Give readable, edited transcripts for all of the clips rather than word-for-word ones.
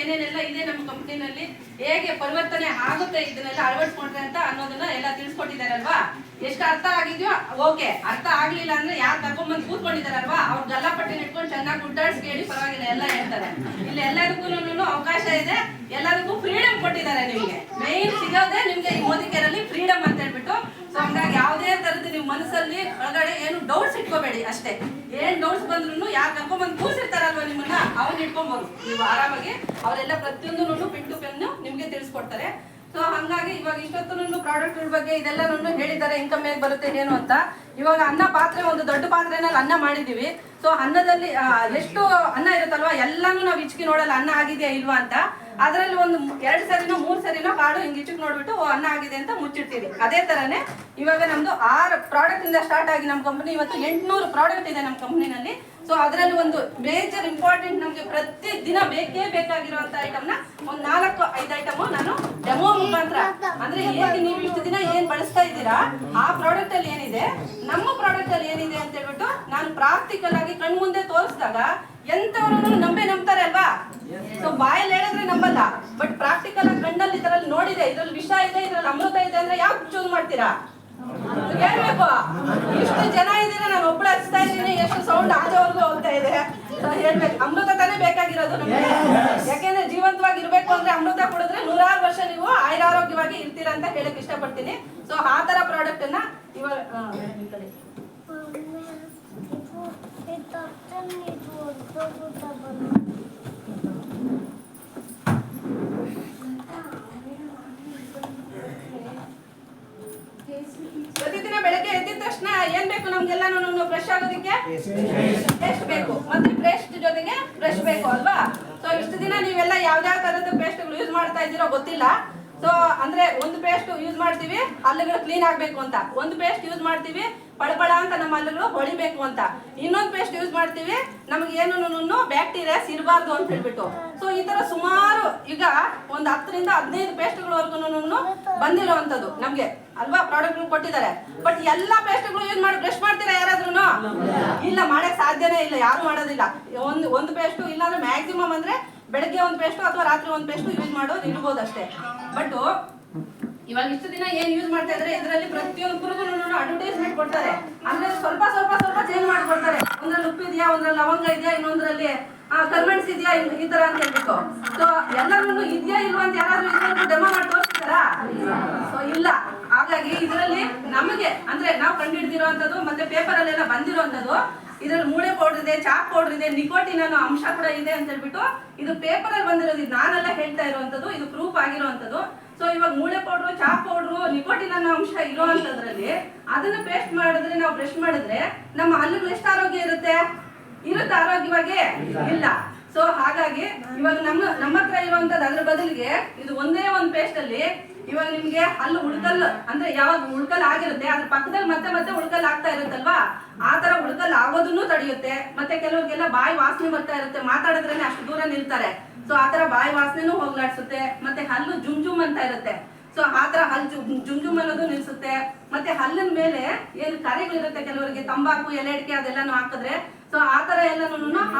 ಏನೇನೆಲ್ಲ ಇದೆ ನಮ್ಮ ಕಂಪ್ನಿನಲ್ಲಿ, ಹೇಗೆ ಪರಿವರ್ತನೆ ಆಗುತ್ತೆ ಇದನ್ನೆಲ್ಲ ಅಳವಡಿಸ್ಕೊಂಡ್ರೆ ಅಂತ ಅನ್ನೋದನ್ನ ಎಲ್ಲ ತಿಳಿಸ್ಕೊಟ್ಟಿದಾರಲ್ವಾ. ಎಷ್ಟು ಅರ್ಥ ಆಗಿದ್ಯೋ ಓಕೆ, ಅರ್ಥ ಆಗ್ಲಿಲ್ಲ ಅಂದ್ರೆ ಯಾರು ತಗೊಂಡ್ಬಂದು ಕೂತ್ಕೊಂಡಿದಾರಲ್ವಾ ಅವ್ರ ಗಲ್ಲಾಪಟ್ಟಿ ಇಟ್ಕೊಂಡು ಚೆನ್ನಾಗಿ ಉಡ್ಡಾಡ್ಸಿ ಕೇಳಿ ಪರವಾಗಿಲ್ಲ, ಎಲ್ಲ ಹೇಳ್ತಾರೆ. ಇಲ್ಲಿ ಎಲ್ಲದಕ್ಕೂ ಅವಕಾಶ ಇದೆ, ಎಲ್ಲದಕ್ಕೂ ಫ್ರೀಡಮ್ ಕೊಟ್ಟಿದ್ದಾರೆ. ನಿಮ್ಗೆ ಮೇನ್ ಸಿಗೋದೇ ನಿಮ್ಗೆ ಈ ಮೋದಿ ಕೇರಲ್ಲಿ ಫ್ರೀಡಮ್ ಅಂತ ಹೇಳ್ಬಿಟ್ಟು. ಸೊ ಹಂಗಾಗಿ ಯಾವುದೇ ತರದ್ದು ನೀವು ಮನಸ್ಸಲ್ಲಿ ಒಳಗಡೆ ಏನು ಡೌಟ್ಸ್ ಇಟ್ಕೋಬೇಡಿ ಅಷ್ಟೇ. ಏನ್ ಡೌಟ್ಸ್ ಬಂದ್ರು ಯಾರು ಕರ್ಕೊಂಡ್ಬಂದು ಕೂರ್ಸಿರ್ತಾರಲ್ವಾ ನಿಮ್ಮನ್ನ, ಅವ್ರನ್ನ ಇಟ್ಕೊಂಡ್ಬರು ನೀವು ಆರಾಮಾಗಿ. ಅವರೆಲ್ಲ ಪ್ರತಿಯೊಂದು ಪಿನ್ ಟು ಪೆನ್ ನಿಮ್ಗೆ ತಿಳಿಸ್ಕೊಡ್ತಾರೆ. ಸೊ ಹಂಗಾಗಿ ಇವಾಗ ಇಷ್ಟೊತ್ತು ಪ್ರಾಡಕ್ಟ್ ಬಗ್ಗೆ ಇದೆಲ್ಲ ಹೇಳಿದ್ದಾರೆ, ಇನ್ಕಮ್ ಹೇಗೆ ಬರುತ್ತೆ ಏನು ಅಂತ. ಇವಾಗ ಅನ್ನ ಪಾತ್ರೆ, ಒಂದು ದೊಡ್ಡ ಪಾತ್ರೆನಲ್ಲಿ ಅನ್ನ ಮಾಡಿದೀವಿ. ಸೊ ಅನ್ನದಲ್ಲಿ ಎಷ್ಟು ಅನ್ನ ಇರುತ್ತಲ್ವಾ ಎಲ್ಲಾನು ನಾವು ಇಚ್ಕಿ ನೋಡಲ್ಲ ಅನ್ನ ಆಗಿದೆಯಾ ಇಲ್ವಾ ಅಂತ. ಅದರಲ್ಲಿ ಒಂದು 2 ಸರಿನೋ 3 ಸರಿನೋ ಕಾಳು ಹಿಂಗೆ ಇಚ್ಚಕ್ ನೋಡ್ಬಿಟ್ಟು ಅನ್ನ ಆಗಿದೆ ಅಂತ ಮುಚ್ಚಿಡ್ತೀವಿ. ಅದೇ ತರನೇ ಇವಾಗ ನಮ್ದು 6 ಪ್ರಾಡಕ್ಟ್ ಇಂದ ಸ್ಟಾರ್ಟ್ ಆಗಿ ನಮ್ಮ ಕಂಪನಿ ಇವತ್ತು 800 ಪ್ರಾಡಕ್ಟ್ ಇದೆ ನಮ್ಮ ಕಂಪನಿನಲ್ಲಿ. ಸೊ ಅದರಲ್ಲಿ ಒಂದು ಮೇಜರ್ ಇಂಪಾರ್ಟೆಂಟ್ ನಮ್ಗೆ ಪ್ರತಿ ದಿನ ಬೇಕೇ ಬೇಕಾಗಿರುವಂತ ಐಟಮ್ನ ಒಂದು 4-5 ಐಟಮ್ ನಾನು ಡೆಮೋ ಮುಖಾಂತರ, ಅಂದ್ರೆ ಹೇಗೆ ನೀವು ಇಷ್ಟು ದಿನ ಏನ್ ಬಳಸ್ತಾ ಇದ್ದೀರಾ ಆ ಪ್ರಾಡಕ್ಟ್ ಅಲ್ಲಿ ಏನಿದೆ, ನಮ್ಮ ಪ್ರಾಡಕ್ಟ್ ಅಲ್ಲಿ ಏನಿದೆ ಅಂತ ಹೇಳ್ಬಿಟ್ಟು ನಾನು ಪ್ರಾಕ್ಟಿಕಲ್ ಆಗಿ ಕಣ್ಮುಂದೆ ತೋರಿಸಿದಾಗ ಎಂತವ್ರು ನಂಬ್ತಾರೆ ಅಲ್ವಾ. ಸೊ ಬಾಯಲ್ಲಿ ಹೇಳಿದ್ರೆ ನಂಬಲ್ಲ, ಬಟ್ ಪ್ರಾಕ್ಟಿಕಲ್ ಆಗಿ ಕಣ್ಣಲ್ಲಿ ಇದರಲ್ಲಿ ನೋಡಿದೆ, ಇದ್ರಲ್ಲಿ ವಿಷ ಇದೆ, ಇದ್ರಲ್ಲಿ ಅಮೃತ ಇದೆ ಅಂದ್ರೆ ಯಾಕೆ ಚೂಸ್ ಮಾಡ್ತೀರಾ ಹೇಳ್ಬೇಕು. ಇಷ್ಟು ಜನ ಇದ್ದೀರಾ, ನಾನು ಒಬ್ಬಳು ಹಚ್ತಾ ಇದ್ದೀನಿ, ಎಷ್ಟು ಸೌಂಡ್ ಆಚೆವರೆಗೂ ಹೋಗ್ತಾ ಇದೆ. ಹೇಳ್ಬೇಕು, ಅಮೃತ ತಾನೇ ಬೇಕಾಗಿರೋದು ನಮ್ಗೆ. ಯಾಕೆಂದ್ರೆ ಜೀವಂತವಾಗಿ ಇರ್ಬೇಕು ಅಂದ್ರೆ ಅಮೃತ ಕುಡಿದ್ರೆ 100 ವರ್ಷ ನೀವು ಆಯುರಾರೋಗ್ಯವಾಗಿ ಇರ್ತೀರಾ ಅಂತ ಹೇಳಕ್ ಇಷ್ಟಪಡ್ತೀನಿ. ಸೊ ಆ ತರ ಪ್ರಾಡಕ್ಟ್ ಅನ್ನ ಇವಾಗ ಪ್ರತಿದಿನ ಬೆಳಗ್ಗೆ ಎದ್ದಿದ ತಕ್ಷಣ ಏನ್ ಬೇಕು ನಮ್ಗೆಲ್ಲ ಫ್ರೆಶ್ ಆಗೋದಕ್ಕೆ ಪೇಸ್ಟ್ ಬೇಕು, ಮತ್ತೆ ಪೇಸ್ಟ್ ಜೊತೆಗೆ ಬ್ರಷ್ ಬೇಕು ಅಲ್ವಾ. ಸೊ ಇಷ್ಟು ದಿನ ನೀವೆಲ್ಲ ಯಾವ್ದಾವ ತರದ ಪೇಸ್ಟ್ಗಳು ಯೂಸ್ ಮಾಡ್ತಾ ಇದ್ದೀರೋ ಗೊತ್ತಿಲ್ಲ. ಸೊ ಅಂದ್ರೆ ಒಂದು ಪೇಸ್ಟ್ ಯೂಸ್ ಮಾಡ್ತೀವಿ ಹಲ್ಲುಗಳು ಕ್ಲೀನ್ ಆಗ್ಬೇಕು ಅಂತ, ಒಂದು ಪೇಸ್ಟ್ ಯೂಸ್ ಮಾಡ್ತೀವಿ ಪಳಪಳ ಅಂತ ನಮ್ಮ ಹಲ್ಲುಗಳು ಹೊಳಿಬೇಕು ಅಂತ, ಇನ್ನೊಂದು ಪೇಸ್ಟ್ ಯೂಸ್ ಮಾಡ್ತೀವಿ ನಮ್ಗೆ ಏನು ಬ್ಯಾಕ್ಟೀರಿಯಾಸ್ ಇರಬಾರ್ದು ಅಂತ ಹೇಳ್ಬಿಟ್ಟು. ಸೊ ಈ ತರ ಸುಮಾರು ಈಗ ಒಂದು 10 ರಿಂದ 15 ಪೇಸ್ಟ್ಗಳವರೆಗೂ ಬಂದಿರುವಂತದ್ದು ನಮ್ಗೆ ಅಲ್ವಾ ಪ್ರಾಡಕ್ಟ್ ಕೊಟ್ಟಿದ್ದಾರೆ. ಬಟ್ ಎಲ್ಲಾ ಪೇಸ್ಟ್ಗಳು ಯೂಸ್ ಮಾಡಿ ಬ್ರಷ್ ಮಾಡ್ತೀರಾ ಯಾರಾದ್ರೂ? ಇಲ್ಲ, ಮಾಡಕ್ ಸಾಧ್ಯನೇ ಇಲ್ಲ, ಯಾರು ಮಾಡೋದಿಲ್ಲ. ಒಂದು ಪೇಸ್ಟ್ ಇಲ್ಲಾಂದ್ರೆ ಮ್ಯಾಕ್ಸಿಮಮ್ ಅಂದ್ರೆ ಬೆಳಗ್ಗೆ ಒಂದು ಪೇಸ್ಟ್ ಅಥವಾ ರಾತ್ರಿ ಒಂದು ಪೇಸ್ಟ್ ಯೂಸ್ ಮಾಡೋದು ಇರ್ಬೋದು ಅಷ್ಟೇ. ಬಟ್ ಇವಾಗ ಇಷ್ಟು ದಿನ ಏನ್ ಯೂಸ್ ಮಾಡ್ತಾ ಇದ್ರೆ ಇದರಲ್ಲಿ ಪ್ರತಿಯೊಬ್ಬರಿಗೂ ಅಡ್ವರ್ಟೈಸ್ಮೆಂಟ್ ಕೊಡ್ತಾರೆ, ಅಂದ್ರೆ ಸ್ವಲ್ಪ ಚೇಂಜ್ ಮಾಡ್ಕೊಡ್ತಾರೆ. ಒಂದ್ರಲ್ಲಿ ಉಪ್ಪು ಇದೆಯಾ, ಒಂದ್ರಲ್ಲಿ ಲವಂಗ ಇದೆಯಾ, ಇನ್ನೊಂದ್ರಲ್ಲಿ ಕರ್ಮೆಂಟ್ಸ್ ಇದೆಯಾ, ಈ ತರ ಅಂತ ಹೇಳ್ಬಿಟ್ಟು. ಸೊ ಎಲ್ಲರೂ ಇದೆಯಾ ಇಲ್ವಾ ಅಂತ ಯಾರಾದ್ರೂ ಇದ್ರಲ್ಲಿ ಡೆಮೋ ಮಾಡಿ ತೋರಿಸ್ತಾರಾ? ಸೊ ಇಲ್ಲ. ಹಾಗಾಗಿ ಇದರಲ್ಲಿ ನಮಗೆ ಅಂದ್ರೆ ನಾವು ಕಂಡುಹಿಡಿದಿರುವಂತದ್ದು ಮತ್ತೆ ಪೇಪರ್ ಅಲ್ಲೆಲ್ಲ ಬಂದಿರುವಂತದ್ದು, ಇದ್ರಲ್ಲಿ ಮೂಳೆ ಪೌಡರ್ ಇದೆ, ಚಾಕ್ ಪೌಡರ್ ಇದೆ, ನಿಕೋಟಿನ್ ಅನ್ನೋ ಅಂಶ ಕೂಡ ಇದೆ ಅಂತ ಹೇಳ್ಬಿಟ್ಟು ಇದು ಪೇಪರ್ ಅಲ್ಲಿ ಬಂದಿರೋದು, ಇದು ನಾನೆಲ್ಲ ಹೇಳ್ತಾ ಇರುವಂತದ್ದು, ಇದು ಪ್ರೂಫ್ ಆಗಿರುವಂತದ್ದು. ಸೊ ಇವಾಗ ಮೂಳೆ ಪೌಡ್ರು, ಚಾಕ್ ಪೌಡ್ರು, ನಿಕೋಟಿನ್ ಅನ್ನೋ ಅಂಶ ಇರುವಂತದ್ರಲ್ಲಿ ಅದನ್ನ ಪೇಸ್ಟ್ ಮಾಡಿದ್ರೆ, ನಾವು ಬ್ರಷ್ ಮಾಡಿದ್ರೆ ನಮ್ಮ ಹಲ್ಲುಗಳು ಎಷ್ಟು ಆರೋಗ್ಯ ಇರುತ್ತೆ ಆರೋಗ್ಯವಾಗಿ ಇಲ್ಲ. ಸೊ ಹಾಗಾಗಿ ಇವಾಗ ನಮ್ಮ ಹತ್ರ ಇರುವಂತದ್ದು ಅದ್ರ ಬದಲಿಗೆ ಇದು ಒಂದೇ ಒಂದು ಪೇಸ್ಟ್ ಅಲ್ಲಿ ಇವಾಗ ನಿಮ್ಗೆ ಹಲ್ಲು ಉಳ್ಕಲ್ ಅಂದ್ರೆ ಯಾವಾಗ ಉಳ್ಕಲ್ ಆಗಿರುತ್ತೆ ಅದ್ರ ಪಕ್ಕದಲ್ಲಿ ಮತ್ತೆ ಉಳ್ಕಲ್ ಆಗ್ತಾ ಇರುತ್ತಲ್ವಾ, ಆ ತರ ಉಳ್ಕಲ್ ಆಗೋದನ್ನು ತಡೆಯುತ್ತೆ. ಮತ್ತೆ ಕೆಲವ್ರಿಗೆಲ್ಲ ಬಾಯಿ ವಾಸನೆ ಬರ್ತಾ ಇರುತ್ತೆ, ಮಾತಾಡಿದ್ರೇನೆ ಅಷ್ಟು ದೂರ ನಿಲ್ತಾರೆ. ಸೊ ಆ ತರ ಬಾಯಿ ವಾಸನೆನೂ ಹೋಗ್ಲಾಡ್ಸುತ್ತೆ. ಮತ್ತೆ ಹಲ್ಲು ಜುಮ್ ಅಂತ ಇರುತ್ತೆ, ಸೊ ಆ ತರ ಹಲ್ಲು ಜುಮ್ ಅನ್ನೋದು ನಿಲ್ಸುತ್ತೆ. ಮತ್ತೆ ಹಲ್ಲಿನ ಮೇಲೆ ಏನು ಕರೆಗಳಿರುತ್ತೆ ಕೆಲವರಿಗೆ, ತಂಬಾಕು, ಎಲೆ ಅಡಿಕೆ ಅದೆಲ್ಲಾನು ಹಾಕಿದ್ರೆ ಸೊ ಆ ತರ ಎಲ್ಲಾನು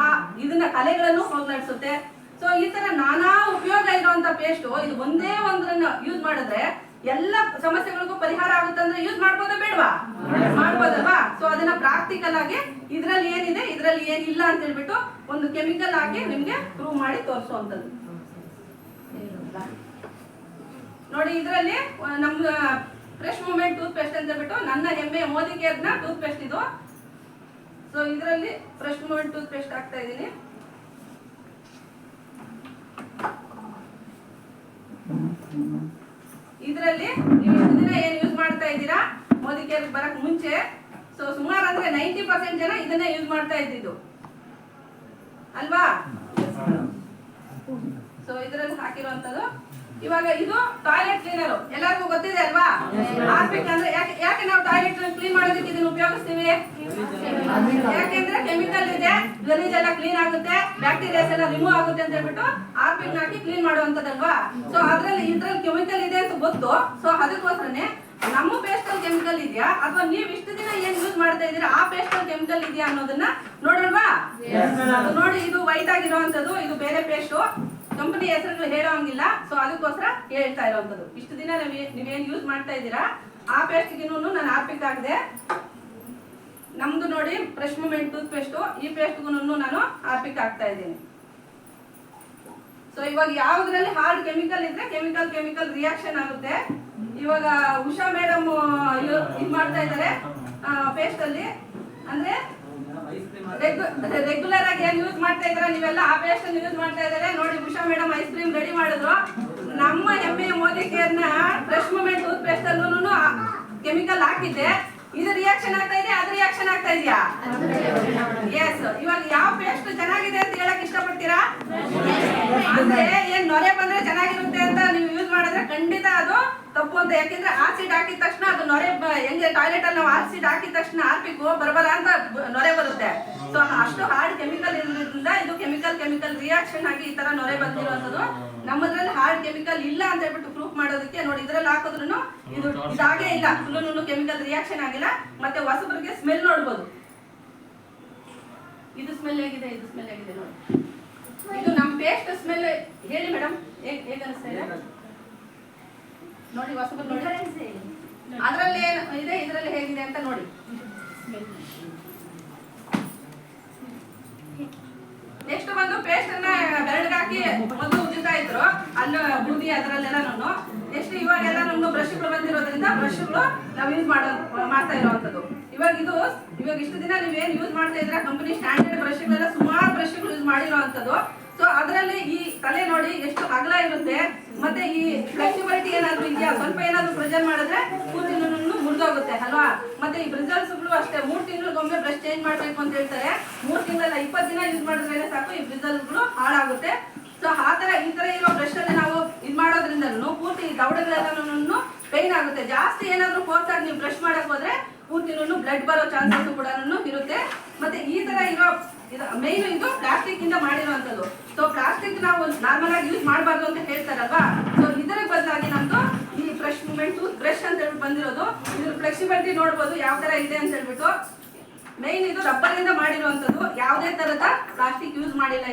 ಇದನ್ನ ಕಲೆಗಳನ್ನು ಹೋಗ್ಲಾಡ್ಸುತ್ತೆ. ಸೊ ಈ ತರ ನಾನಾ ಉಪಯೋಗ ಇರುವಂತ ಪೇಸ್ಟ್ ಇದು ಒಂದೇ ಒಂದನ್ನ ಯೂಸ್ ಮಾಡಿದ್ರೆ ಎಲ್ಲ ಸಮಸ್ಯೆಗಳಿಗೂ ಪರಿಹಾರ ಆಗುತ್ತೆ. ಅಂದ್ರೆ ಯೂಸ್ ಮಾಡ್ಬೋದಾ ಬೇಡವಾ? ಮಾಡ್ಬೋದಲ್ವಾ? ಸೊ ಅದನ್ನ ಪ್ರಾಕ್ಟಿಕಲ್ ಆಗಿ ಇದ್ರಲ್ಲಿ ಏನಿದೆ ಇದ್ರಲ್ಲಿ ಏನಿಲ್ಲ ಅಂತ ಹೇಳ್ಬಿಟ್ಟು ಒಂದು ಕೆಮಿಕಲ್ ಹಾಕಿ ನಿಮ್ಗೆ ಪ್ರೂವ್ ಮಾಡಿ ತೋರಿಸುವಂತದ್ದು ನೋಡಿ. ಇದ್ರಲ್ಲಿ ನಮ್ಗ ಫ್ರೆಶ್ ಮೂಮೆಂಟ್ ಟೂತ್ ಪೇಸ್ಟ್ ಅಂತ ಹೇಳ್ಬಿಟ್ಟು ನನ್ನ ಹೆಮ್ಮೆ ಮೋದಿ ಕೇರ್ನ ಟೂತ್ ಪೇಸ್ಟ್ ಇದು. ಸೊ ಇದರಲ್ಲಿ ಫ್ರೆಶ್ ಮೂಮೆಂಟ್ ಟೂತ್ ಪೇಸ್ಟ್ ಹಾಕ್ತಾ ಇದ್ದೀನಿ. ಇದರಲ್ಲಿ ನೀವು ಇಷ್ಟು ದಿನ ಏನ್ ಯೂಸ್ ಮಾಡ್ತಾ ಇದ್ದೀರಾ ಮೋದಿ ಕೇರ್ ಬರಕ್ ಮುಂಚೆ, ಸೊ ಸುಮಾರು ಅಂದ್ರೆ 90% ಜನ ಇದನ್ನೇ ಯೂಸ್ ಮಾಡ್ತಾ ಇದ್ದಿದ್ದು ಅಲ್ವಾ. ಸೊ ಇದರಲ್ಲಿ ಹಾಕಿರುವಂತದ್ದು ಇವಾಗ ಇದು ಟಾಯ್ಲೆಟ್ ಕ್ಲೀನರ್ ಎಲ್ಲರಿಗೂ ಗೊತ್ತಿದೆ ಅಲ್ವಾ. ಹಾಕ್ಬೇಕು ಅಂದ್ರೆ ಯಾಕೆ ನಾವು ಟಾಯ್ಲೆಟ್ ಕ್ಲೀನ್ ಮಾಡೋದಕ್ಕೆ ಇದನ್ನ ಉಪಯೋಗಿಸ್ತೀವಿ? ಯಾಕೆಂದ್ರೆ ಕೆಮಿಕಲ್ ಇದೆ, ಗಲೀಜ್ ಎಲ್ಲ ಕ್ಲೀನ್ ಆಗುತ್ತೆ, ಬ್ಯಾಕ್ಟೀರಿಯಾಸ್ ಎಲ್ಲ ರಿಮೂವ್ ಆಗುತ್ತೆ ಅಂತ ಹೇಳ್ಬಿಟ್ಟು ಹಾರ್ಪಿಕ್ ಹಾಕಿ ಕ್ಲೀನ್ ಮಾಡುವಂತದಲ್ವಾ. ಸೊ ಇದ್ರಲ್ಲಿ ಕೆಮಿಕಲ್ ಇದೆ ಅಂತ ಗೊತ್ತು. ಸೊ ಅದಕ್ಕೋಸ್ಕರನೇ ನಮ್ಮ ಪೇಸ್ಟ್ ಅಲ್ಲಿ ಕೆಮಿಕಲ್ ಇದೆಯಾ ಅಥವಾ ನೀವು ಇಷ್ಟು ದಿನ ಏನ್ ಯೂಸ್ ಮಾಡ್ತಾ ಇದ್ದೀರಾ ಆ ಪೇಸ್ಟ್ ಅಲ್ಲಿ ಕೆಮಿಕಲ್ ಇದೆಯಾ ಅನ್ನೋದನ್ನ ನೋಡೋಣವಾ. ನೋಡಿ, ಇದು ವೈಟ್ ಆಗಿರುವಂತದ್ದು, ಇದು ಬೇರೆ ಪೇಸ್ಟ್. ಕಂಪನಿ ಹೆಸರುಗಳು ಹೇಳೋ ಹಂಗಿಲ್ಲ. ಸೊ ಅದಕ್ಕೋಸ್ಕರ ಹೇಳ್ತಾ ಇರೋವಂಥದ್ದು. ಇಷ್ಟು ದಿನ ನೀವೇನು ಯೂಸ್ ಮಾಡ್ತಾ ಇದ್ದೀರಾ ಆ ಪೇಸ್ಟ್ಗಿನೂ ನಾನು ಹಾರ್ಪಿಕ್ ಹಾಕಿದೆ. ನಮ್ದು ನೋಡಿ ಫ್ರೆಶ್ ಮೂಮೆಂಟ್ ಟೂತ್ ಪೇಸ್ಟು, ಈ ಪೇಸ್ಟ್ಗೂ ನಾನು ಹಾರ್ಪಿಕ್ ಹಾಕ್ತಾ ಇದ್ದೀನಿ. ಸೊ ಇವಾಗ ಯಾವುದ್ರಲ್ಲಿ ಹಾರ್ಡ್ ಕೆಮಿಕಲ್ ಇದ್ರೆ ಕೆಮಿಕಲ್ ರಿಯಾಕ್ಷನ್ ಆಗುತ್ತೆ. ಇವಾಗ ಉಷಾ ಮೇಡಮ್ ಇದು ಮಾಡ್ತಾ ಇದ್ದಾರೆ ಪೇಸ್ಟ್ ಅಲ್ಲಿ, ಅಂದ್ರೆ ರೆಗ್ಯುಲರ್ ಆಗಿ ಏನ್ ಯೂಸ್ ಮಾಡ್ತಾ ಇದ್ರ ನೀವೆಲ್ಲ ಆ ಪೇಸ್ಟ್ ಯೂಸ್ ಮಾಡ್ತಾ ಇದ್ದಾರೆ. ನೋಡಿ Usha madam ice cream ready ಮಾಡಿದ್ರು. ನಮ್ಮ ಹೆಮ್ಮೆಯ ಮೋದಿ ಕೇರ್ನ ಫ್ರೆಶ್ ಮೂಮೆಂಟ್ ಟೂತ್ ಪೇಸ್ಟ್ ಅಲ್ಲೂ ಕೆಮಿಕಲ್ ಹಾಕಿದ್ದೆ. ಇದು ರಿಯಾಕ್ಷನ್ ಆಗ್ತಾ ಇದೆ, ಅದು ರಿಯಾಕ್ಷನ್ ಆಗ್ತಾ ಇದೆಯಾ? ಎಸ್. ಇವಾಗ ಯಾವ ಪೇಸ್ಟ್ ಚೆನ್ನಾಗಿದೆ ಅಂತ ಹೇಳಕ್ ಇಷ್ಟಪಡ್ತೀರಾ? ಅಂದ್ರೆ ಏನ್ ನೊರೆ ಬಂದ್ರೆ ಚೆನ್ನಾಗಿರುತ್ತೆ ಅಂತ ನೀವು ಯೂಸ್ ಮಾಡಿದ್ರೆ ಖಂಡಿತ ಅದು ತಪ್ಪು ಅಂತ. ಯಾಕೆಂದ್ರೆ ಆಸಿಡ್ ಹಾಕಿದ ತಕ್ಷಣ ಅದು ನೊರೆ ಹೆಂಗೆ ಟಾಯ್ಲೆಟ್ ಅಲ್ಲಿ ನಾವು ಆಸಿಡ್ ಹಾಕಿದ ತಕ್ಷಣ ಹಾರ್ಪಿಕ್ ಬರಬರ ಅಂತ ನೊರೆ ಬರುತ್ತೆ. ಸೊ ಅಷ್ಟು ಹಾರ್ಡ್ ಕೆಮಿಕಲ್ ಇರೋದ್ರಿಂದ ಇದು ಕೆಮಿಕಲ್ ರಿಯಾಕ್ಷನ್ ಆಗಿ ಈ ತರ ನೊರೆ ಬಂದಿರುವಂತದ್ದು. ನಮ್ಮದ್ರಲ್ಲಿ ಹಾರ್ಡ್ ಕೆಮಿಕಲ್ ಇಲ್ಲ ಅಂತ ಹೇಳ್ಬಿಟ್ಟು ಪ್ರೂಫ್ ಮಾಡೋದಕ್ಕೆ ನೋಡಿ ಇದ್ರಲ್ಲಿ ಹಾಕಿದ್ರು ಇದು ಇದಾಗೇ ಇಲ್ಲ, ಫುಲ್ಲು ಕೆಮಿಕಲ್ ರಿಯಾಕ್ಷನ್ ಆಗಿಲ್ಲ. ಮತ್ತೆ ಹೊಸಬರಿಗೆ ಸ್ಮೆಲ್ ನೋಡ್ಬೋದು. ಇದು ಸ್ಮೆಲ್ ಹೇಗಿದೆ, ಇದು ಸ್ಮೆಲ್ ಹೇಗಿದೆ ನೋಡಿ. ಇದು ನಮ್ ಪೇಸ್ಟ್ ಸ್ಮೆಲ್ ಹೇಳಿ ಮೇಡಮ್, ಹೇಗೆ ಅನಿಸ್ತಾ ಇದೆ ನೋಡಿ ಹೊಸಬರು ನೋಡಿ. ಅದ್ರಲ್ಲಿ ಏನು ಇದೆ, ಇದ್ರಲ್ಲಿ ಹೇಗಿದೆ ಅಂತ ನೋಡಿ. ನೆಕ್ಸ್ಟ್ ಬಂದು ಪೇಸ್ಟ್ ಅನ್ನ ಬೆರಳಿಗೆ ಹಾಕಿ ಮೊದಲು ಉಜ್ಜುತ್ತಾ ಇದ್ರು, ಅಲ್ಲಿ ಬೂದಿ ಅದರಲ್ಲೆಲ್ಲ. ನೆಕ್ಸ್ಟ್ ಇವಾಗೆಲ್ಲ ನಮ್ಮ ಬ್ರಷ್ಗಳು ಬಂದಿರೋದ್ರಿಂದ ಬ್ರಷ್ಗಳು ನಾವು ಯೂಸ್ ಮಾಡ್ತಾ ಇರುವಂತದ್ದು. ಇವಾಗ ಇಷ್ಟು ದಿನ ನೀವೇನು ಯೂಸ್ ಮಾಡ್ತಾ ಇದ್ರೆ ಕಂಪನಿ ಸ್ಟ್ಯಾಂಡರ್ಡ್ ಬ್ರಷ್ಗಳೆಲ್ಲ ಸುಮಾರು ಬ್ರಷ್ಗಳು ಯೂಸ್ ಮಾಡಿರುವಂತದ್ದು. ಸೊ ಅದರಲ್ಲಿ ಈ ತಲೆ ನೋಡಿ ಎಷ್ಟು ಅಗಲ ಇರುತ್ತೆ, ಮತ್ತೆ ಈ ಫ್ಲೆಕ್ಸಿಬಿಲಿಟಿ ಏನಾದ್ರು ಇದೆಯಾ, ಸ್ವಲ್ಪ ಏನಾದ್ರು ಪ್ರೆಷರ್ ಮಾಡಿದ್ರೆ ಕೂದಲು ಮುರಿದೋಗುತ್ತೆ ಅಲ್ವಾ. ಮತ್ತೆ ಈ ಬ್ರಿಸಲ್ಸ್ಗಳು ಅಷ್ಟೇ 3 ತಿಂಗಳಿಗೊಮ್ಮೆ ಬ್ರಷ್ ಚೇಂಜ್ ಮಾಡ್ಬೇಕು ಅಂತ ಹೇಳ್ತಾರೆ. 3 ತಿಂಗಳ 20 ದಿನ ಯೂಸ್ ಮಾಡಿದ್ರೆ ಸಾಕು ಈ ಬ್ರಿಸಲ್ಸ್ಗಳು ಹಾಳಾಗುತ್ತೆ. ಸೊ ಈ ತರ ಇರೋ ಬ್ರಷ್ ಅಲ್ಲಿ ನಾವು ಇದು ಮಾಡೋದ್ರಿಂದ ಪೂರ್ತಿ ದವಡೆಗಳೆಲ್ಲ ಪೈನ್ ಆಗುತ್ತೆ. ಜಾಸ್ತಿ ಏನಾದ್ರು ಫೋರ್ಸ್ ಆಗಿ ನೀವು ಬ್ರಷ್ ಮಾಡಕ್ ಹೋದ್ರೆ ಪೂರ್ತಿನೂ ಬ್ಲಡ್ ಬರೋ ಚಾನ್ಸಸ್ ಕೂಡ ಇರುತ್ತೆ. ಮತ್ತೆ ಈ ತರ ಇರೋ ಮೇನ್ ಇದು ಪ್ಲಾಸ್ಟಿಕ್ ಇಂದ ಮಾಡಿರುವಂತದ್ದು. ಸೊ ಪ್ಲಾಸ್ಟಿಕ್ ನಾವು ನಾರ್ಮಲ್ ಆಗಿ ಯೂಸ್ ಮಾಡಬಾರ್ದು ಅಂತ ಹೇಳ್ತಾರಲ್ವಾ. ಸೊ ಇದರ ಬದಲಾಗಿ ನಮ್ದು ಈ ಫ್ರೆಶ್ ಮೂಮೆಂಟ್ ಟೂತ್ ಬ್ರಷ್ ಅಂತ ಹೇಳ್ಬಿಟ್ಟು ಬಂದಿರೋದು. ಇದ್ರ ಫ್ಲೆಕ್ಸಿಬಿಲಿಟಿ ನೋಡ್ಬೋದು ಯಾವ ತರ ಇದೆ ಅಂತ ಹೇಳ್ಬಿಟ್ಟು. ಮೇನ್ ಇದು ರಬ್ಬರ್ ಇಂದ ಮಾಡಿರುವಂತದ್ದು, ಯಾವುದೇ ತರದ ಪ್ಲಾಸ್ಟಿಕ್ ಯೂಸ್ ಮಾಡಿಲ್ಲ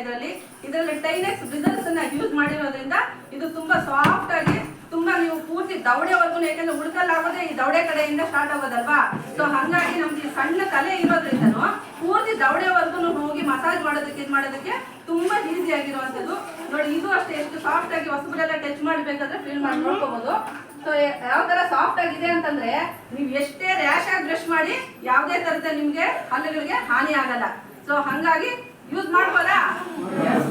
ಇದರಲ್ಲಿ ಟೈನೆಕ್ಸ್ ಬ್ರಿಸಲ್ಸ್ ಅನ್ನ ಯೂಸ್ ಮಾಡಿರೋದ್ರಿಂದ ಇದು ತುಂಬಾ ಸಾಫ್ಟ್ ಆಗಿ ತುಂಬಾ ನೀವು ಪೂರ್ತಿ ದವಡೆವರೆಗೂ, ಯಾಕಂದ್ರೆ ಉಳ್ಕಲ್ಲಾಗೋದೇ ಈ ದವಡೆ ಕಡೆಯಿಂದ ಸ್ಟಾರ್ಟ್ ಆಗೋದಲ್ವಾ. ಸೊ ಹಂಗಾಗಿ ನಮ್ಗೆ ಈ ಸಣ್ಣ ತಲೆ ಇರೋದ್ರಿಂದನು ಪೂರ್ತಿ ದವಡೆವರೆಗೂ ಹೋಗಿ ಮಸಾಜ್ ಮಾಡೋದಕ್ಕೆ ತುಂಬಾ ಈಸಿ ಆಗಿರುವಂತದ್ದು. ನೋಡಿ ಇದು ಅಷ್ಟೇ ಎಷ್ಟು ಸಾಫ್ಟ್ ಆಗಿ ಹೊಸಬರೆಲ್ಲ ಟಚ್ ಮಾಡ್ಬೇಕಾದ್ರೆ ಫೀಲ್ ಮಾಡಿ ನೋಡ್ಕೋಬಹುದು. ಸೊ ಯಾವ ತರ ಸಾಫ್ಟ್ ಆಗಿದೆ ಅಂತಂದ್ರೆ ನೀವು ಎಷ್ಟೇ ರ್ಯಾಶ್ ಆಗಿ ಬ್ರಷ್ ಮಾಡಿ ಯಾವುದೇ ತರದ ನಿಮ್ಗೆ ಹಲ್ಲುಗಳಿಗೆ ಹಾನಿ ಆಗಲ್ಲ. ಸೊ ಹಂಗಾಗಿ ಯೂಸ್ ಮಾಡ್ಬೋದಾ?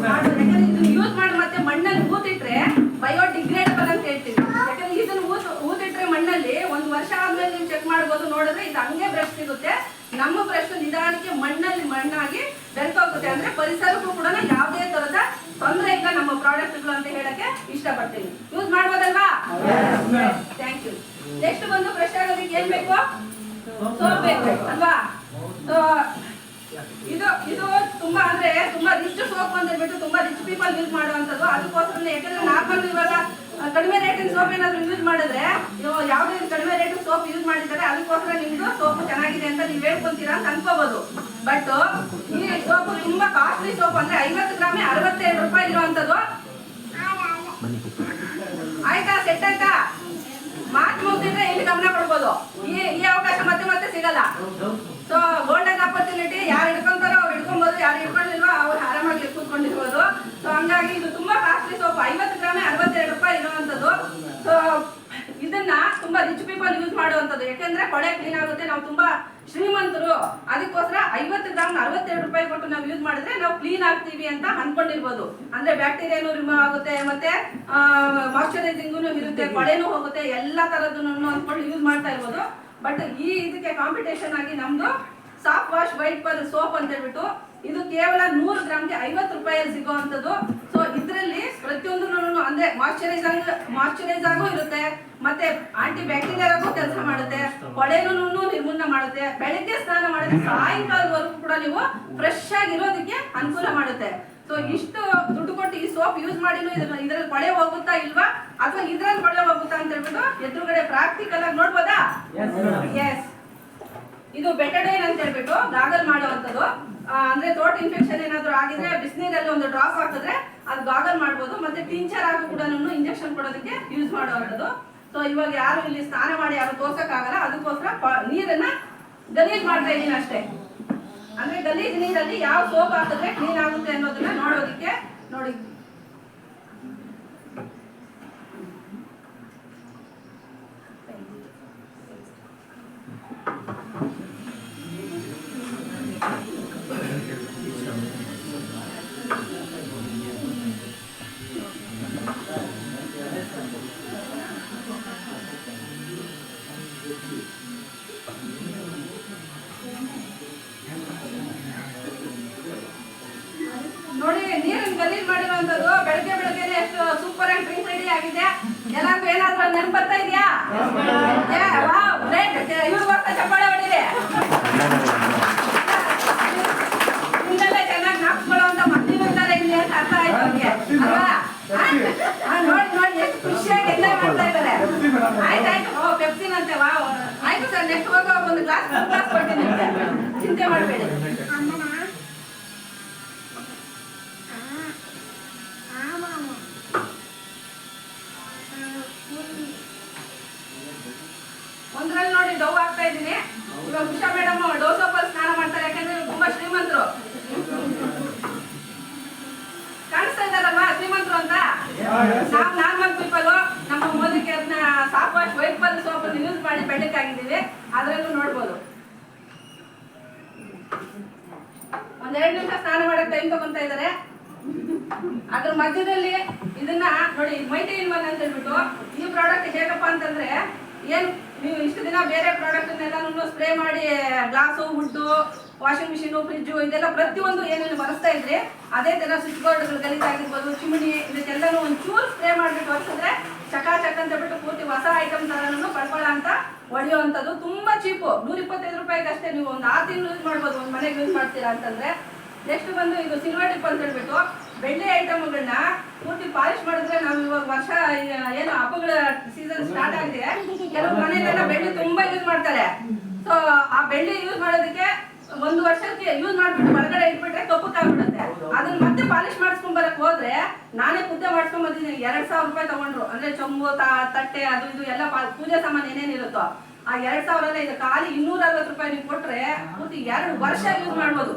ಯಾಕಂದ್ರೆ ಇದನ್ನ ಯೂಸ್ ಮಾಡಿ ಮತ್ತೆ ಮಣ್ಣಲ್ಲಿ ಊತಿಟ್ರೆ ಬಯೋಡಿಗ್ರೇಡಬಲ್ ಅಂತ ಹೇಳ್ತೀವಿ. ಯಾಕಂದ್ರೆ ಇದನ್ನ ಊತಿಟ್ರೆ ಮಣ್ಣಲ್ಲಿ 1 ವರ್ಷ ಆದ್ಮೇಲೆ ನೀವು ಚೆಕ್ ಮಾಡ್ಬೋದು, ನೋಡಿದ್ರೆ ಇದು ಹಂಗೆ ಬ್ರಷ್ ಸಿಗುತ್ತೆ. ನಮ್ಮ ಬ್ರಷ್ ನಿಧಾನಕ್ಕೆ ಮಣ್ಣಾಗಿ ಬೆರೆತೋಗುತ್ತೆ. ಅಂದ್ರೆ ಪರಿಸರಕ್ಕೂ ಕೂಡ ಯಾವುದೇ ತರದ ತೊಂದರೆ ಇಲ್ಲ ನಮ್ಮ ಪ್ರಾಡಕ್ಟ್ಗಳು ಅಂತ ಹೇಳಕ್ಕೆ ಇಷ್ಟಪಡ್ತೀನಿ. ಯೂಸ್ ಮಾಡ್ಬೋದಲ್ವಾ? Thank you. ನೆಕ್ಸ್ಟ್ ಬಂದು ಬ್ರಷ್ ಆಗೋದಕ್ಕೆ ಏನ್ ಬೇಕು? ಸೋಪ್ ಬೇಕು ಅಲ್ವಾ. ಸೊ ಇದು ತುಂಬಾ ರಿಚ್ ಸೋಪ್ ಅಂತ ಹೇಳ್ಬಿಟ್ಟು ತುಂಬಾ ರಿಚ್ ಪೀಪಲ್ ಯೂಸ್ ಮಾಡುವಂತದ್ದು. ಅದಕ್ಕೋಸ್ಕರ ಯಾಕಂದ್ರೆ ನಾರ್ಮಲ್ ಇವಾಗ ಕಡಿಮೆ ರೇಟಿನ ಸೋಪ್ ಏನಾದ್ರು ಯೂಸ್ ಮಾಡಿದ್ರೆ ಯಾವುದೇ ಕಡಿಮೆ ರೇಟ್ ಸೋಪ್ ಯೂಸ್ ಮಾಡಿದ್ದಾರೆ, ಅದಕ್ಕೋಸ್ಕರ ನಿಮ್ದು ಸೋಪ್ ಚೆನ್ನಾಗಿದೆ ಅಂತ ನೀವು ಹೇಳ್ಕೊಂತೀರಾ ಅಂತ ಅನ್ಕೋಬಹುದು. ಬಟ್ ಈ ಸೋಪ್ ತುಂಬಾ ಕಾಸ್ಟ್ಲಿ ಸೋಪ್, ಅಂದ್ರೆ 50 ಗ್ರಾಮ್ 62 ರೂಪಾಯಿ ಇರುವಂತದ್ದು. ಆಯ್ತಾ? ಸೆಟ್ ಆಯ್ತಾ? ಮಾತು ಮುಗಿದ್ರೆ ಇಲ್ಲಿ ಗಮನ ಕೊಡ್ಬೋದು. ಈ ಅವಕಾಶ ಮತ್ತೆ ಸಿಗಲ್ಲ. ಸೊ ಗೋಲ್ಡನ್ ಆಪರ್ಚುನಿಟಿ, ಯಾರು ಹಿಡ್ಕೊಂತಾರೋ ಅವ್ರು ಹಿಡ್ಕೊಬಹುದು, ಯಾರು ಹಿಡ್ಕೊಂಡಿಲ್ವೋ ಅವ್ರು ಆರಾಮಾಗಿ ಕೂತ್ಕೊಂಡಿರ್ಬೋದು. ಸೊ ಹಂಗಾಗಿ ಇದು ತುಂಬಾ ಕಾಸ್ಟ್ಲಿ ಸೋಪ್, 50 ಗ್ರಾಮ್ 62 ರೂಪಾಯಿ ಇರುವಂತದ್ದು. ಸೊ ಇದನ್ನ ತುಂಬಾ ರಿಚ್ ಪೀಪಲ್ ಯೂಸ್ ಮಾಡುವಂತದ್ದು. ಯಾಕಂದ್ರೆ ಕೊಳೆ ಕ್ಲೀನ್ ಆಗುತ್ತೆ, ನಾವು ತುಂಬಾ ಶ್ರೀಮಂತರು, ಅದಕ್ಕೋಸ್ಕರ 50 ಗ್ರಾಮ್ 62 ರೂಪಾಯಿ ಕೊಟ್ಟು ನಾವು ಯೂಸ್ ಮಾಡಿದ್ರೆ ನಾವು ಕ್ಲೀನ್ ಆಗ್ತೀವಿ ಅಂತ ಅನ್ಕೊಂಡಿರ್ಬೋದು. ಅಂದ್ರೆ ಬ್ಯಾಕ್ಟೀರಿಯಾನು ರಿಮೂವ್ ಆಗುತ್ತೆ, ಮತ್ತೆ ಮಾಯಿಶ್ಚರೈಸಿಂಗು ಇರುತ್ತೆ, ಕೊಳೆನೂ ಹೋಗುತ್ತೆ, ಎಲ್ಲಾ ತರದನ್ನು ಅಂದ್ಕೊಂಡು ಯೂಸ್ ಮಾಡ್ತಾ ಇರ್ಬೋದು. ಬಟ್ ಇದಕ್ಕೆ ಕಾಂಪಿಟೇಷನ್ ಆಗಿ ನಮ್ದು soft wash white per soap ಅಂತ ಹೇಳ್ಬಿಟ್ಟು ಇದು ಕೇವಲ 100 ಗ್ರಾಮ್ಗೆ 50 ರೂಪಾಯಲ್ಲಿ ಸಿಗುವಂತದ್ದು. ಸೊ ಇದರಲ್ಲಿ ಪ್ರತಿಯೊಂದು ಅಂದ್ರೆ ಮಾಯಿಶ್ಚರೈಸ್ ಆಗು ಇರುತ್ತೆ, ಮತ್ತೆ ಆಂಟಿ ಬ್ಯಾಕ್ಟೀರಿಯಾ ಆಗು ಕೆಲಸ ಮಾಡುತ್ತೆ, ಕೊಳೆನೂ ನಿರ್ಮೂಲನೆ ಮಾಡುತ್ತೆ. ಬೆಳಗ್ಗೆ ಸ್ನಾನ ಮಾಡಿದ್ರೆ ಸಾಯಂಕಾಲದವರೆಗೂ ಕೂಡ ನೀವು ಫ್ರೆಶ್ ಆಗಿರೋದಕ್ಕೆ ಅನುಕೂಲ ಮಾಡುತ್ತೆ. ಸೊ ಇಷ್ಟು ದುಡ್ಡು ಕೊಟ್ಟು ಈ ಸೋಪ್ ಯೂಸ್ ಮಾಡಿನೂ ಇದ್ರಲ್ಲಿ ಕೊಳೆ ಹೋಗುತ್ತಾ ಇಲ್ವಾ, ಅಥವಾ ಇದ್ರಲ್ಲಿ ಕೊಳೆ ಹೋಗುತ್ತಾ ಅಂತ ಹೇಳ್ಬಿಟ್ಟು ಎದುರುಗಡೆ ಪ್ರಾಕ್ಟಿಕಲ್ ಆಗಿ ನೋಡ್ಬೋದಾ? ಎಸ್. ಇದು ಬೆಟಡೈನ್ ಅಂತ ಹೇಳ್ಬಿಟ್ಟು ಗಾಗಲ್ ಮಾಡುವಂತದ್ದು. ಅಂದ್ರೆ ಥ್ರೋಟ್ ಇನ್ಫೆಕ್ಷನ್ ಏನಾದ್ರು ಆಗಿದ್ರೆ ಬಿಸಿನೀರಲ್ಲಿ ಒಂದು ಡ್ರಾಪ್ ಹಾಕಿದ್ರೆ ಅದು ಗಾಗಲ್ ಮಾಡ್ಬೋದು. ಮಾಡ್ಬೋದು, ಮತ್ತೆ ಟಿಂಚರ್ ಆಗು ಕೂಡ ಇಂಜೆಕ್ಷನ್ ಕೊಡೋದಕ್ಕೆ ಯೂಸ್ ಮಾಡುವಂಥದ್ದು. ಸೊ ಇವಾಗ ಯಾರು ಇಲ್ಲಿ ಸ್ನಾನ ಮಾಡಿ ಯಾರು ತೋರ್ಸಕ್ಕಾಗಲ್ಲ, ಅದಕ್ಕೋಸ್ಕರ ನೀರನ್ನ ಗಲೀಜ್ ಮಾಡ್ತಾ ಇದ್ದೀನಿ ಅಷ್ಟೇ. ಅಂದ್ರೆ ಗಲೀಜ್ ನೀರಲ್ಲಿ ಯಾವ ಸೋಪ್ ಹಾಕಿದ್ರೆ ಕ್ಲೀನ್ ಆಗುತ್ತೆ ಅನ್ನೋದನ್ನ ನೋಡೋದಕ್ಕೆ ನೋಡಿ. ನೋಡಿ ನೀರನ್ನು ಗಲೀಜ್ ಮಾಡಿರುವಂತದ್ದು ಬೆಳಗ್ಗೆ ಎಷ್ಟು ಸೂಪರ್ ಆಗಿ ಡ್ರಿಂಕ್ ರೆಡಿ ಆಗಿದೆ. ಎಲ್ಲಾರ್ಗು ಏನಾದ್ರೂ ನೆನಪು ಬರ್ತಾ ಇದೆಯಾ? ಇವ್ರಿಗೋಸ್ಕರ ಚಪ್ಪಾಳೆ ಹೊಡಿರಿ. ನಿಮ್ಮೆಲ್ಲ ಚೆನ್ನಾಗಿ ನಾಪ್ಕೊಳ್ಳುವಂತ ಮಕ್ಕಳು ಇದ್ದಾರೆ ಇಲ್ಲಿ ಅಂತ ಅರ್ಥ ಆಯ್ತು ಅವ್ರಿಗೆ ಅಲ್ವಾ? ನೋಡಿ ಎಷ್ಟು ಖುಷಿಯಾಗಿ ಎಂಜಾಯ್ ಮಾಡ್ತಾ ಇದ್ದಾರೆ. ಆಯ್ತಾಯ್ತು, ಪೆಪ್ಸಿನ್ ಅಂತೆ. ಆಯ್ತು ಸರ್, ನೆಕ್ಸ್ಟ್ ಹೋಗುವಾಗ ಒಂದು ಗ್ಲಾಸ್ ಕೊಡ್ತೀನಿ ನಿಮ್ಗೆ, ಚಿಂತೆ ಮಾಡಬೇಡಿ. ಒಂದ್ರಲ್ಲಿ ನೋಡಿ ಡವ್ ಆಗ್ತಾ ಇದ್ದೀನಿ. ಇವಾಗ ಉಷಾ ಮೇಡಮ್ ಡವ್ ಸೋಪಲ್ಲಿ ಸ್ನಾನ ಮಾಡ್ತಾರೆ, ಯಾಕಂದ್ರೆ ತುಂಬಾ ಶ್ರೀಮಂತರು. ಕಾಣಿಸ್ತಾ ಇದ್ದಾರಲ್ವಾ ಶ್ರೀಮಂತರು ಅಂತ? ನಾವು ನಾರ್ಮಲ್ ಪೀಪಲ್ ನಮ್ಮ ಮೋದಿಗೆ ಅದನ್ನ ಸಾಫ್ ವಾಶ್ ವೈಟ್ ಪಲ್ ಸೋಪ್ ಯೂಸ್ ಮಾಡಿ ಬೆಳ್ಳಕ್ಕಾಗಿದ್ದೀವಿ. ಅದ್ರಲ್ಲೂ ನೋಡ್ಬೋದು. ಒಂದೆರಡು ನಿಮಿಷ ಸ್ನಾನ ಮಾಡಕ್ ಟೈಮ್ ತಗೊಂತಾ ಇದ್ದಾರೆ. ಅದ್ರ ಮಧ್ಯದಲ್ಲಿ ಇದನ್ನ ನೋಡಿ, ಮೈಟಿ ಇನ್ ಒನ್ ಅಂತ ಹೇಳ್ಬಿಟ್ಟು ಈ ಪ್ರಾಡಕ್ಟ್ ಹೇಗಪ್ಪ ಅಂತಂದ್ರೆ, ಏನ್ ನೀವು ಇಷ್ಟು ದಿನ ಬೇರೆ ಪ್ರಾಡಕ್ಟ್ ಎಲ್ಲಾನು ಸ್ಪ್ರೇ ಮಾಡಿ glass, wood, washing machine, fridge ಇದೆಲ್ಲ ಪ್ರತಿಯೊಂದು ಏನೇನು ಬಳಸ್ತಾ ಇದ್ರಿ, ಅದೇ ತರ ಸ್ವಿಚ್ ಬೋರ್ಡ್ಗಳು ಗಲೀಜಾಗಿರ್ಬೋದು, ಚಿಮಣಿ, ಇದಕ್ಕೆಲ್ಲನೂ ಒಂದು ಚೂರು ಸ್ಪ್ರೇ ಮಾಡಿಬಿಟ್ಟು ಒರೆಸಿದ್ರೆ ಚಕಾಚಕ್ ಅಂತ ಬಿಟ್ಟು ಪೂರ್ತಿ ಹೊಸ ಐಟಮ್ ತರನು ಪಡ್ಕೊಳ್ಳೋ ಅಂತ ಹೊಡೆಯುವಂಥದ್ದು. ತುಂಬಾ ಚೀಪು, 125 ರೂಪಾಯಿಗೆ ಅಷ್ಟೇ. ನೀವು ಒಂದು 6 ತಿಂಗಳು ಯೂಸ್ ಮಾಡ್ಬೋದು, ಒಂದು ಮನೆಗೆ ಯೂಸ್ ಮಾಡ್ತೀರಾ ಅಂತಂದ್ರೆ. ನೆಕ್ಸ್ಟ್ ಬಂದು ಇದು ಸಿಲ್ವರ್ ಟಿಪ್ ಅಂತ ಹೇಳ್ಬಿಟ್ಟು ಬೆಳ್ಳಿ ಐಟಮ್ಗಳನ್ನ ಪೂರ್ತಿ ಪಾಲಿಶ್ ಮಾಡಿದ್ರೆ, ನಾವು ಇವಾಗ ವರ್ಷ ಏನು ಹಬ್ಬಗಳ ಸೀಸನ್ ಸ್ಟಾರ್ಟ್ ಆಗಿದೆ, ಕೆಲವು ಮನೆಯಲ್ಲೆಲ್ಲ ಬೆಳ್ಳಿ ತುಂಬಾ ಯೂಸ್ ಮಾಡ್ತಾರೆ. ಸೊ ಆ ಬೆಳ್ಳಿ ಯೂಸ್ ಮಾಡೋದಕ್ಕೆ 1 ವರ್ಷಕ್ಕೆ ಯೂಸ್ ಮಾಡ್ಬಿಟ್ಟು ಹೊರಗಡೆ ಇಟ್ಬಿಟ್ರೆ ಕಪ್ಪಕ್ಕಾಗ್ಬಿಡುತ್ತೆ. ಅದನ್ನ ಮತ್ತೆ ಪಾಲಿಶ್ ಮಾಡಿಸ್ಕೊಂಡ್ ಬರಕ್ ಹೋದ್ರೆ, ನಾನೇ ಖುದ್ದೆ ಮಾಡಿಸ್ಕೊಂಡ್ ಬಂದಿದ್ದೀನಿ. 2000 ರೂಪಾಯಿ ತಗೊಂಡ್ರು. ಅಂದ್ರೆ ಚೊಂಬು, ತಟ್ಟೆ, ಅದು ಇದು ಎಲ್ಲ ಪೂಜೆ ಸಾಮಾನು ಏನೇನಿರುತ್ತೋ ಆ 2000 ಇದು ಖಾಲಿ 260 ರೂಪಾಯಿ ನೀವು ಕೊಟ್ರೆ ಪೂರ್ತಿ 2 ವರ್ಷ ಯೂಸ್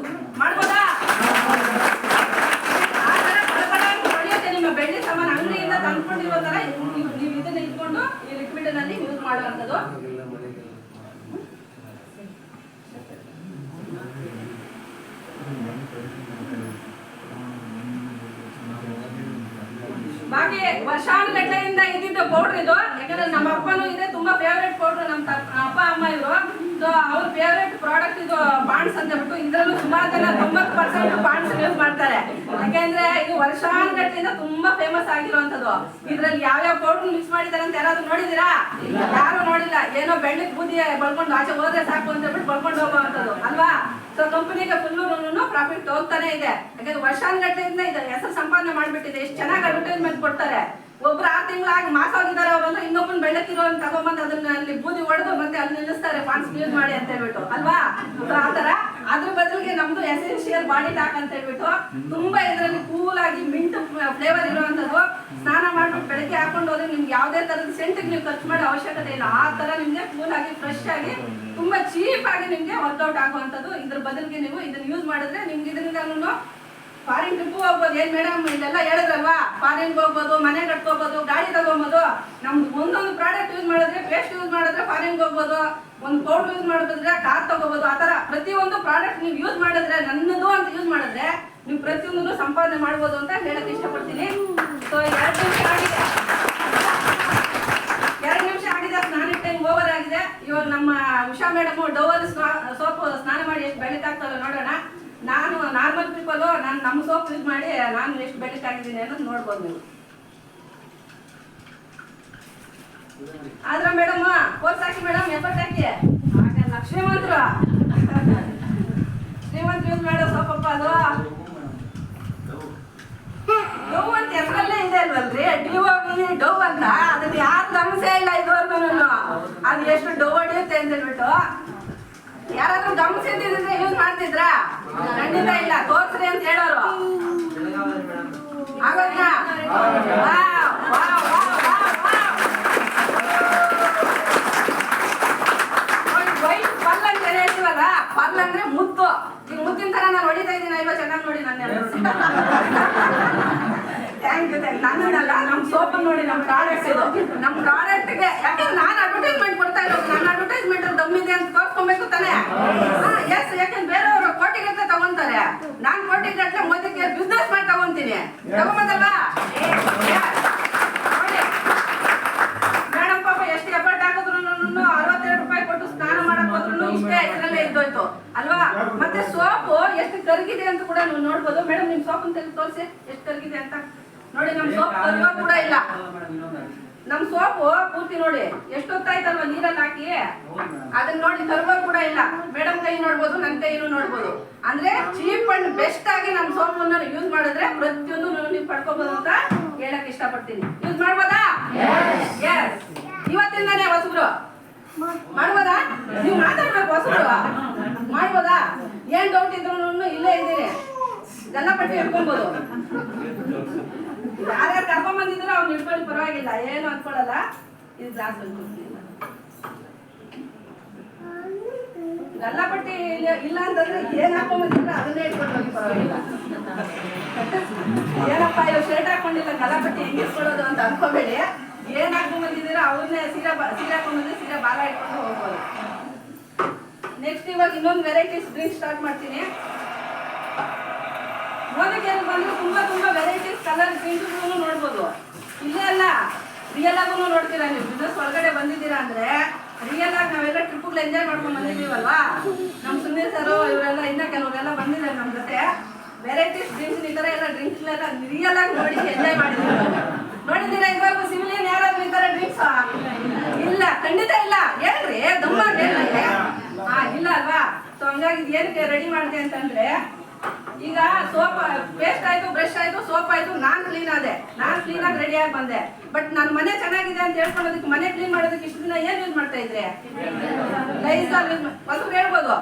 ಮಾಡ್ಬೋದಾ? ಆ ತರ ಹೊಡೆಯುತ್ತೆ. ನಿಮ್ಮ ಬೆಳ್ಳಿ ಸಾಮಾನು ಅಂಗಡಿಯಿಂದ ತಂದ್ಕೊಂಡಿರೋ ತರ ನೀವು ಇದನ್ನ ಇಟ್ಕೊಂಡು ಈ ಲಿಕ್ವಿಡ್ ನಲ್ಲಿ ಯೂಸ್ ಮಾಡುವಂಥದ್ದು. ಬಾಕಿ ವರ್ಷಾನುಗಟ್ಟಲೆಯಿಂದ ಇದ್ದಿದ್ದು ಪೌಡರ್ ಇದು. ಯಾಕಂದ್ರೆ ನಮ್ಮ ಅಪ್ಪನೂ ಇದೆ, ತುಂಬಾ ಫೇವ್ರೇಟ್ ಪೌಡರ್ ನಮ್ಮ ಅಪ್ಪ ಅಮ್ಮ ಇವರು. ಸೊ ಅವ್ರ ಫೇವ್ರೇಟ್ ಪ್ರಾಡಕ್ಟ್ ಇದು ಪಾಂಡ್ಸ್ ಅಂತ ಬಿಟ್ಟು. ಇದರಲ್ಲೂ ಸುಮಾರು ಜನ 90% ಪಾಂಡ್ಸ್ ಯೂಸ್ ಮಾಡ್ತಾರೆ. ಯಾಕೆಂದ್ರೆ ಇದು ವರ್ಷಾನುಗಟ್ಟಲೆಯಿಂದ ತುಂಬಾ ಫೇಮಸ್ ಆಗಿರುವಂತದ್ದು. ಇದ್ರಲ್ಲಿ ಯಾವ್ಯಾವ ಪೌಡರ್ ಮಿಕ್ಸ್ ಮಾಡಿದ್ದಾರೆ ಅಂತ ಯಾರಾದ್ರೂ ನೋಡಿದೀರಾ? ಯಾರು ನೋಡಿಲ್ಲ. ಏನೋ ಬೆಳ್ಳಿಗೆ ಬೂದಿ ಬಳ್ಕೊಂಡು ಆಚೆ ಹೋದ್ರೆ ಸಾಕು ಅಂತ ಬಿಟ್ಟು ಬಳ್ಕೊಂಡು ಹೋಗುವಂಥದ್ದು ಅಲ್ವಾ? ಸೊ ಕಂಪನಿಗೆ ಫುಲ್ಲು ಪ್ರಾಫಿಟ್ ಹೋಗ್ತಾನೆ ಇದೆ. ಯಾಕಂದ್ರೆ ವರ್ಷಾನುಗಟ್ಟಲೆಯಿಂದ ಇದು ಹೆಸರು ಸಂಪಾದನೆ ಮಾಡ್ಬಿಟ್ಟಿದೆ. ಎಷ್ಟು ಚೆನ್ನಾಗಿ ಅಡ್ವರ್ಟೈಸ್ಮೆಂಟ್ ಕೊಡ್ತಾರೆ. ಒಬ್ರು 6 ತಿಂಗಳಾಗಿ ಮಾಸ ಹೋಗಿದ್ದಾರೆ ಅವರೆಲ್ಲ, ಇನ್ನೊಬ್ಬನ ಬೆಳ್ಳಕ್ಕಿರೋ ತಗೊಂಡ್ಬಂದು ಅದನ್ನ ಅಲ್ಲಿ ಬೂದಿ ಹೊಡೆದು ಮತ್ತೆ ಅಲ್ಲಿ ನಿಲ್ಲಿಸ್ತಾರೆ, ಪಾಂಡ್ಸ್ ಯೂಸ್ ಮಾಡಿ ಅಂತ ಹೇಳ್ಬಿಟ್ಟು ಅಲ್ವಾ? ಆತರ ಅದ್ರ ಬದಲಿಗೆ ನಮ್ದು ಎಸೆನ್ಷಿಯಲ್ ಬಾಡಿ ಟಾಕ್ ಅಂತ ಹೇಳ್ಬಿಟ್ಟು ತುಂಬಾ ಇದರಲ್ಲಿ ಕೂಲ್ ಆಗಿ ಮಿಂಟ್ ಫ್ಲೇವರ್ ಇರುವಂತದ್ದು. ಸ್ನಾನ ಮಾಡ್ಬಿಟ್ಟು ಬೆಳಗ್ಗೆ ಹಾಕೊಂಡು ಹೋದ್ರೆ ನಿಮ್ಗೆ ಯಾವುದೇ ತರದ ಸೆಂಟ್ ನೀವು ಖರ್ಚು ಮಾಡೋ ಅವಶ್ಯಕತೆ ಇಲ್ಲ. ಆ ತರ ನಿಮ್ಗೆ ಕೂಲ್ ಆಗಿ ಫ್ರೆಶ್ ಆಗಿ ತುಂಬಾ ಚೀಪ್ ಆಗಿ ನಿಮ್ಗೆ ವರ್ಕೌಟ್ ಆಗುವಂಥದ್ದು. ಇದ್ರ ಬದಲಿಗೆ ನೀವು ಇದನ್ನ ಯೂಸ್ ಮಾಡಿದ್ರೆ ನಿಮ್ಗೆ ಇದರಿಂದ ಫಾರಿನ್ ಟ್ರಿಪ್ ಹೋಗ್ಬೋದು. ಏನ್ ಮೇಡಮ್ ಇದೆಲ್ಲ ಹೇಳಿದ್ರಲ್ವಾ? ಫಾರಿನ್ಗೆ ಹೋಗ್ಬೋದು, ಮನೆ ಕಟ್ಕೋಬಹುದು, ಗಾಡಿ ತಗೋಬಹುದು. ನಮ್ದು ಒಂದೊಂದು ಪ್ರಾಡಕ್ಟ್ ಯೂಸ್ ಮಾಡಿದ್ರೆ, ಪೇಸ್ಟ್ ಯೂಸ್ ಮಾಡಿದ್ರೆ ಫಾರಿನ್ಗೆ ಹೋಗ್ಬೋದು, ಒಂದು ಪೌಡರ್ ಯೂಸ್ ಮಾಡಿದ್ರೆ ಕಾರ್ ತಗೋಬಹುದು. ಆತರ ಪ್ರತಿಯೊಂದು ಪ್ರಾಡಕ್ಟ್ ನೀವು ಯೂಸ್ ಮಾಡಿದ್ರೆ, ನನ್ನದು ಅಂತ ಯೂಸ್ ಮಾಡಿದ್ರೆ ನೀವು ಪ್ರತಿಯೊಂದನ್ನು ಸಂಪಾದನೆ ಮಾಡ್ಬೋದು ಅಂತ ಹೇಳಕ್ ಇಷ್ಟಪಡ್ತೀನಿ. ಸೊ 2 ನಿಮಿಷ ಆಗಿದೆ, 2 ನಿಮಿಷ ಆಗಿದೆ. ಸ್ನಾನ ಟೈಮ್ ಓವರ್ ಆಗಿದೆ. ಇವಾಗ ನಮ್ಮ ಉಷಾ ಮೇಡಮ್ ಡೋವಲ್ ಸೋಪ್ ಸ್ನಾನ ಮಾಡಿ ಎಷ್ಟು ಬೆಳಕಾಗ್ತಲ್ಲ ನೋಡೋಣ. ನಾನು ನಾರ್ಮಲ್ ಪೀಪಲ್, ನಾನು ನಮ್ಮ ಸೋಪ್ ಯೂಸ್ ಮಾಡಿ ನಾನು ಎಷ್ಟು ಬೆಳಕಾಗಿದ್ದೀನಿ ಅನ್ನೋದು ನೋಡ್ಬೋದು ನೀವು. ಆದ್ರೆ ಮೇಡಮ್ ಕೋರ್ಸ್ ಹಾಕಿ ಮೇಡಮ್, ಎಫರ್ಟ್ ಹಾಕಿ ಆಗಲ್ಲ. ಶ್ರೀಮಂತರು ಯೂಸ್ ಮಾಡೋ ಸೋಪಪ್ಪ ಅದು. ಡವ್ ಅಂತ ಹೆಸರಲ್ಲೇ ಇದೆ ಅಲ್ವಲ್ರಿ? ಡವ್ ಅಂತ ಅದನ್ನ ಯಾರು ಗಮನಿಸೇ ಇಲ್ಲ ಇದುವರೆಗೂ. ಅದು ಎಷ್ಟು ಡವ್ ಹೊಡೆಯುತ್ತೆ ಅಂತ ಹೇಳ್ಬಿಟ್ಟು ಯಾರಾದ್ರೂ ಗಮನಿಸಿದ್ರೆ ಯೂಸ್ ಮಾಡ್ತಿದ್ರ? ಖಂಡಿತ ಇಲ್ಲ. ತೋರ್ಸ್ರಿ ಅಂತ ಹೇಳೋರು ಆಗೋದ್ನ ವೈಟ್ ಪಲ್ ಅಂತ ಹೇಳ್ತೀವಲ್ಲ, ಪಲ್ ಅಂದ್ರೆ ಮುತ್ತು. ಈಗ ಮುತ್ತಿನ ತರ ನಾನು ಹೊಡಿತಾ ಇದ್ದೀನಿ ಇಲ್ವಾ? ಚೆನ್ನಾಗಿ ನೋಡಿ ನನ್ನ ಥ್ಯಾಂಕ್ ಯು. ನನ್ನಲ್ಲ, ನಮ್ಮ ಸೋಪ್ ನೋಡಿ, ನಮ್ಮ ಪ್ರಾಡಕ್ಟ್ ಇದು. ನಮ್ಮ ಪ್ರಾಡಕ್ಟ್ಗೆ ಯಾಕಂದ್ರೆ ನಾನು ಅಡ್ವರ್ಟೈಸ್ಮೆಂಟ್ ಕೊಡ್ತಾ ಇರೋದು. ನನ್ನ ಅಡ್ವರ್ಟೈಸ್ಮೆಂಟ್ ಅಲ್ಲಿ ದಮ್ಮಿದೆ ಅಂತ ತೋರ್ಸ್ಕೊಬೇಕು ತಾನೆ. ಎಸ್, ಯಾಕಂದ್ರೆ ಬೇರೆಯವರು ಕೋಟಿಗಟ್ಟಲೆ ತಗೊಂತಾರೆ, ನಾನು ಕೋಟಿಗಟ್ಟಲೆ ಮೊದಲಿಗೆ ಬಿಸ್ನೆಸ್ ಮಾಡಿ ತಗೊಂತೀನಿ. ತಗೊಂಬದಲ್ವಾ? ಮೇಡಮ್ ಪಾಪ ಎಷ್ಟು ಎಫರ್ಟ್ ಹಾಕಿದ್ರು 62 ರೂಪಾಯಿ ಕೊಟ್ಟು ಸ್ನಾನ ಮಾಡಕ್ ಹೋದ್ರು ಇಷ್ಟೇ ಇದರಲ್ಲೇ ಇದ್ದೋಯ್ತು ಅಲ್ವಾ? ಮತ್ತೆ ಸೋಪು ಎಷ್ಟು ಕರಗಿದೆ ಅಂತ ಕೂಡ ನೀವು ನೋಡ್ಬೋದು. ಮೇಡಮ್ ನಿಮ್ ಸೋಪ್ ತೆಗೆದು ತೋರಿಸಿ ಎಷ್ಟು ಕರಗಿದೆ ಅಂತ ನೋಡಿ. ನಮ್ ಸೋಪ್ ಕರಗೋ ಕೂಡ ಇಲ್ಲ. ನಮ್ ಸೋಪು ಪೂರ್ತಿ ನೋಡಿ ಎಷ್ಟೊತ್ತಾಯ್ತಲ್ವಾ ನೀರಲ್ಲಿ ಹಾಕಿ, ಅದನ್ನ ನೋಡಿ ಕರಗೋ ಕೂಡ ಇಲ್ಲ. ಮೇಡಮ್ ಕೈ ನೋಡ್ಬೋದು, ನನ್ನ ಕೈನು ನೋಡ್ಬೋದು. ಅಂದ್ರೆ ಚೀಪ್ ಅಂಡ್ ಬೆಸ್ಟ್ ಆಗಿ ನಮ್ ಸೋಪನ್ನ ಯೂಸ್ ಮಾಡಿದ್ರೆ ಪ್ರತಿಯೊಂದು ನೀವು ಪಡ್ಕೋಬಹುದು ಅಂತ ಹೇಳಕ್ ಇಷ್ಟಪಡ್ತೀನಿ. ಯೂಸ್ ಮಾಡ್ಬೋದಾ? ಎಸ್. ಇವತ್ತಿಂದಾನೇ ಹೊಸಬ್ರು ಮಾಡ್ಬೋದಾ? ನೀವು ಮಾತಾಡ್ಬೇಕು. ಹೊಸಬ್ರು ಮಾಡ್ಬೋದಾ? ಏನ್ ಡೌಟ್ ಇದ್ರು ಇಲ್ಲೇ ಇದ್ದೀರಿ, ಎಲ್ಲ ಪಟ್ಟಿ ಇಟ್ಕೊಬೋದು. ಯಾರ್ಯಾರು ಕರ್ಕೊಂಡ್ ಬಂದಿದ್ರು ಅವ್ನು ಇಟ್ಕೊಳ್ಳಿ, ಪರವಾಗಿಲ್ಲ, ಏನು ಅನ್ಕೊಳ್ಳಲ್ಲ. ಇದು ಜಾಸ್ತಿ ಗಲ್ಲ ಪಟ್ಟಿ ಇಲ್ಲ ಅಂತಂದ್ರೆ ಏನ್ ಹಾಕೊಂಡ್ ಬಂದಿದ್ರೆ ಅದನ್ನೇ ಇಟ್ಕೊಂಡು ಹೋಗಿ, ಪರವಾಗಿಲ್ಲ. ಏನಪ್ಪ ಇವ್ ಶರ್ಟ್ ಹಾಕೊಂಡಿಲ್ಲ, ಗಲ್ಲ ಪಟ್ಟಿ ಹೆಂಗ್ ಇಟ್ಕೊಳ್ಳೋದು ಅಂತ ಅನ್ಕೋಬೇಡಿ. ಏನ್ ಹಾಕೊಂಡ್ ಬಂದಿದ್ದೀರಾ ಅವ್ರನ್ನೇ ಸೀರೆ ಹಾಕೊಂಡ್ ಬಂದ್ರೆ ಸೀರೆ ಬಾಲ ಇಟ್ಕೊಂಡು ಹೋಗ್ಬೋದು. ನೆಕ್ಸ್ಟ್ ಇವಾಗ ಇನ್ನೊಂದು ವೆರೈಟೀಸ್ ಡ್ರಿಂಕ್ ಸ್ಟಾರ್ಟ್ ಮಾಡ್ತೀನಿ. ಮೋದಿಗೆ ಬಂದ್ರೆ ತುಂಬಾ ವೆರೈಟೀಸ್ ಕಲರ್ ಡ್ರಿಂಕ್ಸ್ಗಳನ್ನು ನೋಡ್ಬೋದು. ಇಲ್ಲೇ ಅಲ್ಲ, ರಿಯಲ್ ಆಗು ನೋಡ್ತೀರಾ. ನೀವು ಬಿಸ್ನೆಸ್ ಒಳಗಡೆ ಬಂದಿದ್ದೀರಾ ಅಂದ್ರೆ ರಿಯಲ್ ಆಗಿ ನಾವೆಲ್ಲ ಟ್ರಿಪ್ಗಳು ಎಂಜಾಯ್ ಮಾಡ್ಕೊಂಡು ಬಂದಿದ್ದೀವಲ್ವಾ? ನಮ್ಮ ಸುನೀಲ್ ಸರ್ ಇವರೆಲ್ಲ ಇನ್ನ ಕೆಲವರೆಲ್ಲ ಬಂದಿದ್ದಾರೆ ನಮ್ಮ ಜೊತೆ. ವೆರೈಟೀಸ್ ಡ್ರಿಂಕ್ಸ್ ಈ ತರ ಎಲ್ಲ ಡ್ರಿಂಕ್ಸ್ ಎಲ್ಲ ರಿಯಲ್ ಆಗಿ ನೋಡಿ ಎಂಜಾಯ್ ಮಾಡಿದ್ದೀವಿ. ನೋಡಿದ್ದೀರಾ ಇದುವರೆಗೂ ಸಿವಿಲಿಯನ್ ಯಾರಾದ್ರೂ ಈ ತರ ಡ್ರಿಂಕ್ಸ್? ಇಲ್ಲ, ಖಂಡಿತ ಇಲ್ಲ. ಹೇಳ್ರಿ, ದಮ್ಮಾಗಿ ಹೇಳ್ರಿ. ಇಲ್ಲ ಅಲ್ವಾ? ಸೊ ಹಂಗಾಗಿ ಏನಕ್ಕೆ ರೆಡಿ ಮಾಡಿದೆ ಅಂತಂದ್ರೆ, ಈಗ ಸೋಪ್ ಪೇಸ್ಟ್ ಆಯ್ತು, ಬ್ರಷ್ ಆಯ್ತು, ಸೋಪ್ ಆಯ್ತು, ನಾನ್ ಕ್ಲೀನ್ ಆದೆ, ನಾನ್ ಕ್ಲೀನ್ ಆಗಿ ರೆಡಿ ಆಗಿ ಬಂದೆ. ಬಟ್ ನನ್ನ ಮನೆ ಚೆನ್ನಾಗಿದೆ ಅಂತ ಹೇಳ್ಕೊಳ್ಳೋದಕ್ಕೆ, ಮನೆ ಕ್ಲೀನ್ ಮಾಡೋದಕ್ಕೆ ಇಷ್ಟು ದಿನ ಏನ್ ಯೂಸ್ ಮಾಡ್ತಾ ಇದ್ರೆ? Lysol use. ಹೊಸಬ್ರು ಹೇಳ್ಬೋದು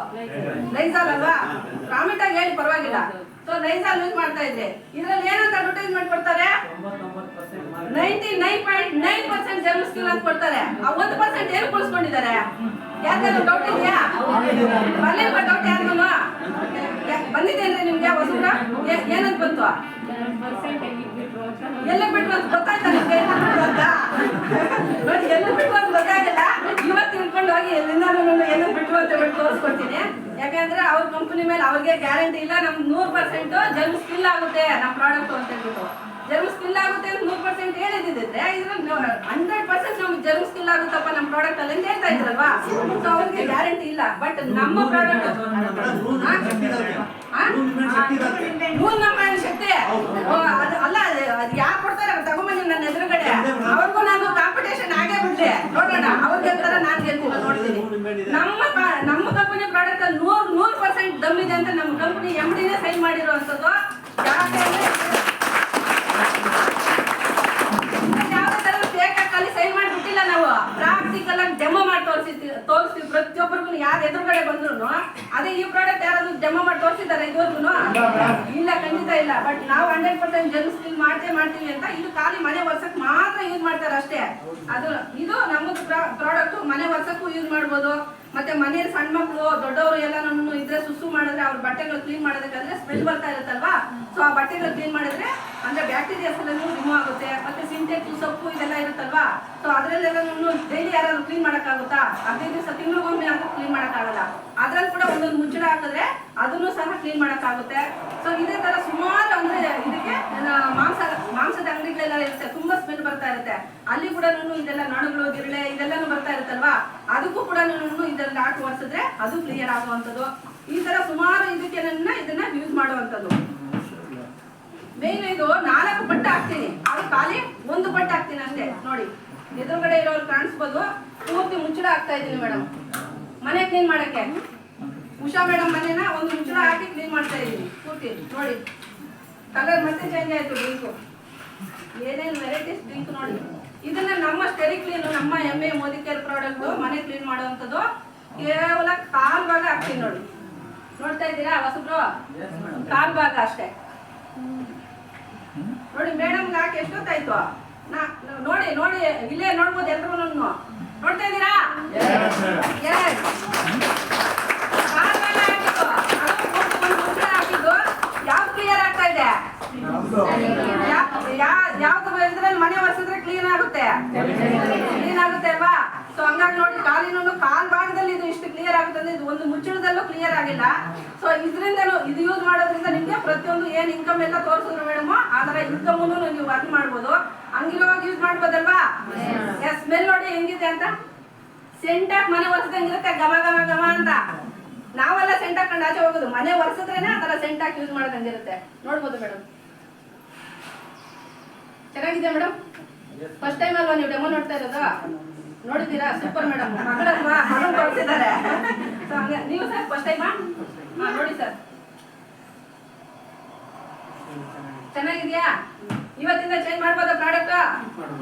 ಲೈಸಾಲ್ ಅಲ್ವಾ? ಪ್ರಾಮಿಟ್ ಆಗಿ ಹೇಳಿ, ಪರವಾಗಿಲ್ಲ. ಸೊ ಲೈಸಾಲ್ ಯೂಸ್ ಮಾಡ್ತಾ ಇದ್ರೆ ಇದ್ರಲ್ಲಿ ಏನಂತ ಅಡ್ವರ್ಟೈಸ್ಮೆಂಟ್ ಕೊಡ್ತಾರೆ? 99.9% ಜರ್ಮ್ಸ್ ಕಿಲ್ ಅಂತ ಕೊಡ್ತಾರೆ. ಆ 1% ಏನು ಕುಳಿಸ್ಕೊಂಡಿದ್ದಾರೆ? ಯಾಕಂದ್ರೆ ಡೌಟ್ ಇದೆಯಾ? ಬರ್ಲಿಲ್ವಾ ಡೌಟ್? ಯಾರಿಗೂ ಬಂದಿದ್ದೇನ್ರಿ ನಿಮ್ಗೆ? ಹೊಸಬ್ರ ಏನಂತ ಬಂತು? ಎಲ್ಲ ಬಿಟ್ಟು ಅಂತ ಗೊತ್ತಾಯ್ತಾ ನಿಮ್ಗೆ? ನೋಡಿ, ಎಲ್ಲ ಬಿಟ್ಟು ಅಂತ ಗೊತ್ತಾಗಿಲ್ಲ. ಇವತ್ತು ತಿಳ್ಕೊಂಡು ಹೋಗಿ ಎಲ್ಲಿಂದ ಎಲ್ಲ ಬಿಟ್ಟು ಅಂತ ಬಿಟ್ಟು ತೋರಿಸ್ಕೊಡ್ತೀನಿ. ಯಾಕಂದ್ರೆ ಅವ್ರ ಕಂಪನಿ ಮೇಲೆ ಅವ್ರಿಗೆ ಗ್ಯಾರಂಟಿ ಇಲ್ಲ. ನಮ್ಗೆ 100% ಜರ್ಮ್ ಸ್ಕಿಲ್ ಆಗುತ್ತೆ ನಮ್ಮ ಪ್ರಾಡಕ್ಟ್ ಅಂತ ಹೇಳ್ಬಿಟ್ಟು. ಜರ್ಮ್ ಸ್ಕಿಲ್ ಆಗುತ್ತೆ ಅಂತ 100% ಹೇಳಿದ್ರೆ ಇದ್ರಲ್ಲಿ 100% ನಮ್ಗೆ ಜರ್ಮ್ ಸ್ಕಿಲ್ ಆಗುತ್ತಪ್ಪ ನಮ್ಮ ಪ್ರಾಡಕ್ಟ್ ಅಲ್ಲಿ ಅಂತ ಹೇಳ್ತಾ ಇದ್ರಲ್ವಾ? ಸೊ ಅವ್ರಿಗೆ ಗ್ಯಾರಂಟಿ ಇಲ್ಲ. ಬಟ್ ನಮ್ಮ ಪ್ರಾಡಕ್ಟ್ ಶಕ್ತಿ ಅಲ್ಲ, ಅದು ಯಾರು ಕೊಡ್ತಾರೆ ತಗೊಂಬಂದಿ ನನ್ನ ಎದುರುಗಡೆ. ಅವ್ರಿಗೂ ನಾನು ಕಾಂಪಿಟೇಷನ್ ಆಗೇ ಬಿಡ್ಲಿ, ನೋಡೋಣ ಅವ್ರು ಗೆಲ್ತಾರ ನಾನು ಗೆಲ್ತೀನಿ, ನೋಡ್ತೀನಿ. ನಮ್ಮ ಕಂಪನಿ ಪ್ರಾಡಕ್ಟ್ ಅಲ್ಲಿ 100% ದಮ್ ಇದೆ ಅಂತ ನಮ್ಮ ಕಂಪನಿ MD ಸೈನ್ ಮಾಡಿರುವಂತದ್ದು. ಯಾವುದೇ ತರ ಫೇಕ್ ಆಗಿ ಸೈನ್ ಮಾಡಿಬಿಟ್ಟಿಲ್ಲ. ನಾವು ಪ್ರಾಕ್ಟಿಕಲ್ ಆಗಿ ಡೆಮೋ ಮಾಡಿ ತೋರಿಸ್ತೀವಿ ಪ್ರತಿಯೊಬ್ಬರಿಗೂ. ಯಾರು ಎದುರುಗಡೆ ಬಂದ್ರು ಅದೇ ಈ ಪ್ರಾಡಕ್ಟ್ ಯಾರಾದ್ರೂ ಡೆಮೋ ಮಾಡಿ ತೋರಿಸಿದ್ದಾರೆ ಇದುವರೆಗೂ? ಇಲ್ಲ, ಖಂಡಿತ ಇಲ್ಲ. ಬಟ್ ನಾವು 100% ಜರ್ಮ್ ಸ್ಕಿಲ್ ಮಾಡ್ತೀವಿ ಅಂತ. ಇದು ಖಾಲಿ ಮನೆ ವರ್ಷಕ್ಕೆ ಮಾತ್ರ ಯೂಸ್ ಮಾಡ್ತಾರೆ ಅಷ್ಟೇ. ಇದು ನಮ್ಮದು ಪ್ರಾಡಕ್ಟ್ ಮನೆ ವರ್ಷಕ್ಕೂ ಯೂಸ್ ಮಾಡ್ಬೋದು. ಮತ್ತೆ ಮನೆಯಲ್ಲಿ ಸಣ್ಣ ಮಕ್ಕಳು ದೊಡ್ಡವರು ಎಲ್ಲ ಇದ್ರೆ ಸುಸು ಮಾಡಿದ್ರೆ ಅವ್ರ ಬಟ್ಟೆಗಳು ಕ್ಲೀನ್ ಮಾಡೋದಕ್ಕಾದ್ರೆ ಸ್ಮೆಲ್ ಬರ್ತಾ ಇರುತ್ತಲ್ವಾ? ಸೊ ಆ ಬಟ್ಟೆಗಳು ಕ್ಲೀನ್ ಮಾಡಿದ್ರೆ ಅಂದ್ರೆ ಬ್ಯಾಕ್ಟೀರಿಯಾಸ್ ಎಲ್ಲ ರಿಮೂವ್ ಆಗುತ್ತೆ. ಮತ್ತೆ ಸಿಂಟೆಕ್ಸ್ ಸೊಪ್ಪು ಇದೆಲ್ಲ ಇರುತ್ತಲ್ವಾ? ಸೊ ಅದ್ರಲ್ಲೆಲ್ಲ ಡೈಲಿ ಯಾರಾದ್ರೂ ಕ್ಲೀನ್ ಮಾಡಕ್ಕಾಗುತ್ತಾ? 15 ದಿವಸ ತಿಂಗಳಿಗೊಮ್ಮೆ ಆದ್ರೂ ಕ್ಲೀನ್ ಮಾಡಕ್ಕಾಗಲ್ಲ. ಅದ್ರಲ್ಲಿ ಕೂಡ ಒಂದೊಂದು ಮುಚ್ಚಳ ಹಾಕಿದ್ರೆ ಅದನ್ನು ಸಹ ಕ್ಲೀನ್ ಮಾಡಕ್ಕಾಗುತ್ತೆ. ಸೊ ಇದೇ ತರ ಸುಮಾರು ಅಂದ್ರೆ ಇದಕ್ಕೆ ಮಾಂಸದ ಅಂಗಡಿಗಳೆಲ್ಲ ಇರುತ್ತೆ, ತುಂಬಾ ಸ್ಮೆಲ್ ಬರ್ತಾ ಇರುತ್ತೆ. ಅಲ್ಲಿ ಕೂಡ ಇದೆಲ್ಲ ನಡುಗಳು ಗಿರಳೆ ಇದೆಲ್ಲಾನು ಬರ್ತಾ ಇರುತ್ತಲ್ವಾ? ಅದಕ್ಕೂ ಕೂಡ ಇದೆಲ್ಲ ಹಾಕಿ ಒರೆಸಿದ್ರೆ ಅದು ಕ್ಲಿಯರ್ ಆಗುವಂಥದ್ದು. ಈ ತರ ಸುಮಾರು ಇದನ್ನ ಯೂಸ್ ಮಾಡುವಂಥದ್ದು. ಮೇನ್ ಇದು 4 ಬಟ್ಟೆ ಹಾಕ್ತೀನಿ, ಅದು ಖಾಲಿ 1 ಬಟ್ಟೆ ಹಾಕ್ತೀನಿ ಅಷ್ಟೇ. ನೋಡಿ ಎದುರುಗಡೆ ಇರೋರು ಕಾಣಿಸ್ಬೋದು. ಪೂರ್ತಿ ಮುಚ್ಚಳ ಹಾಕ್ತಾ ಇದ್ದೀನಿ ಮೇಡಮ್, ಮನೆ ಕ್ಲೀನ್ ಮಾಡಕ್ಕೆ. ಉಷಾ ಮೇಡಮ್ ಮನೆನ ಒಂದು ಮುಚ್ಚಳ ಹಾಕಿ ಕ್ಲೀನ್ ಮಾಡ್ತಾ ಇದ್ದೀನಿ ಪೂರ್ತಿ. ನೋಡಿ ಕಲರ್ ಮತ್ತೆ ಚೇಂಜ್ ಆಯ್ತು ಡ್ರಿಂಕು. ಏನೇನು ವೆರೈಟೀಸ್ ಡ್ರಿಂಕ್ ನೋಡಿ. ಇದನ್ನ ನಮ್ಮ ಸ್ಟೆರಿ ಕ್ಲೀನ್, ನಮ್ಮ MA ಮೋದಿ ಕೇರ್ ಪ್ರಾಡಕ್ಟ್ ಮನೆ ಕ್ಲೀನ್ ಮಾಡುವಂಥದ್ದು. ಕೇವಲ 1/4 ಭಾಗ ಹಾಕ್ತೀನಿ ನೋಡಿ. ನೋಡ್ತಾ ಇದ್ದೀರಾ ಹೊಸಬ್ರು? 1/4 ಭಾಗ ಅಷ್ಟೇ. ನೋಡಿ ಮೇಡಮ್ಗೆ ಹಾಕಿ ಎಷ್ಟೊತ್ತಾಯ್ತು ನೋಡಿ ನೋಡಿ ಇಲ್ಲೇ ನೋಡ್ಬೋದು ಎಲ್ರು ನೋಡ್ತಾ ಇದ್ದೀರಾ ಹಾಕಿದ್ದು ಯಾವ್ದು ಕ್ಲಿಯರ್ ಆಗ್ತಾ ಇದೆ ಯಾವ್ದು ಇದ್ರಲ್ಲಿ ಮನೆ ಒರೆಸಿದ್ರೆ ಕ್ಲೀನ್ ಆಗುತ್ತೆ ಅಲ್ವಾ ಸೊ ಹಂಗಾಗಿ ನೋಡಿ ಕಾಲ್ ಭಾಗದಲ್ಲಿ ಇದು ಇಷ್ಟು ಕ್ಲಿಯರ್ ಆಗುತ್ತೆ ಅಂದ್ರೆ ಇದು ಒಂದು ಮುಚ್ಚಳದಲ್ಲೂ ಕ್ಲಿಯರ್ ಆಗಿಲ್ಲ ಸೊ ಇದರಿಂದ ಇದು ಯೂಸ್ ಮಾಡೋದ್ರಿಂದ ನಿಮ್ಗೆ ಪ್ರತಿಯೊಂದು ಏನ್ ಇನ್ಕಮ್ ಎಲ್ಲ ತೋರಿಸಿದ್ರು ಮೇಡಮ್ ಆತರ ಇನ್ಕಮ್ ನೀವು ವರ್ಕ್ ಮಾಡ್ಬೋದು ಹಂಗಿರುವಾಗ ಯೂಸ್ ಮಾಡ್ಬೋದಲ್ವಾ ಸ್ಮೆಲ್ ನೋಡಿ ಹೆಂಗಿದೆ ಅಂತ ಸೆಂಟ್ ಹಾಕಿ ಮನೆ ಒರೆಸ್ದಂಗಿರುತ್ತೆ ಘಮ ಘಮ ಘಮ ಅಂತ ನಾವೆಲ್ಲ ಸೆಂಟ್ ಹಾಕೊಂಡು ಆಚೆ ಹೋಗೋದು ಮನೆ ಒರೆಸಿದ್ರೇನೆ ಆತರ ಸೆಂಟ್ ಹಾಕಿ ಯೂಸ್ ಮಾಡೋದಂಗಿರುತ್ತೆ ನೋಡ್ಬೋದು ಮೇಡಮ್ ಚೆನ್ನಾಗಿದೆ ಮೇಡಮ್ ಫಸ್ಟ್ ಟೈಮ್ ಅಲ್ವಾ ನೀವು ಡೆಮೋ ನೋಡ್ತಾ ಇರೋದು ನೋಡಿದ್ದೀರಾ ಸೂಪರ್ ಮೇಡಮ್ ಮಗಳಲ್ವಾ ಮಗಳು ಬರ್ತಿದ್ದಾರೆ ನೀವು ಸರ್ ಫಸ್ಟ್ ಟೈಮಾ ನೋಡಿ ಸರ್ ಚೆನ್ನಾಗಿದ್ಯಾ ಇವತ್ತಿಂದ ಚೇಂಜ್ ಮಾಡ್ಬೋದಾ ಪ್ರಾಡಕ್ಟ್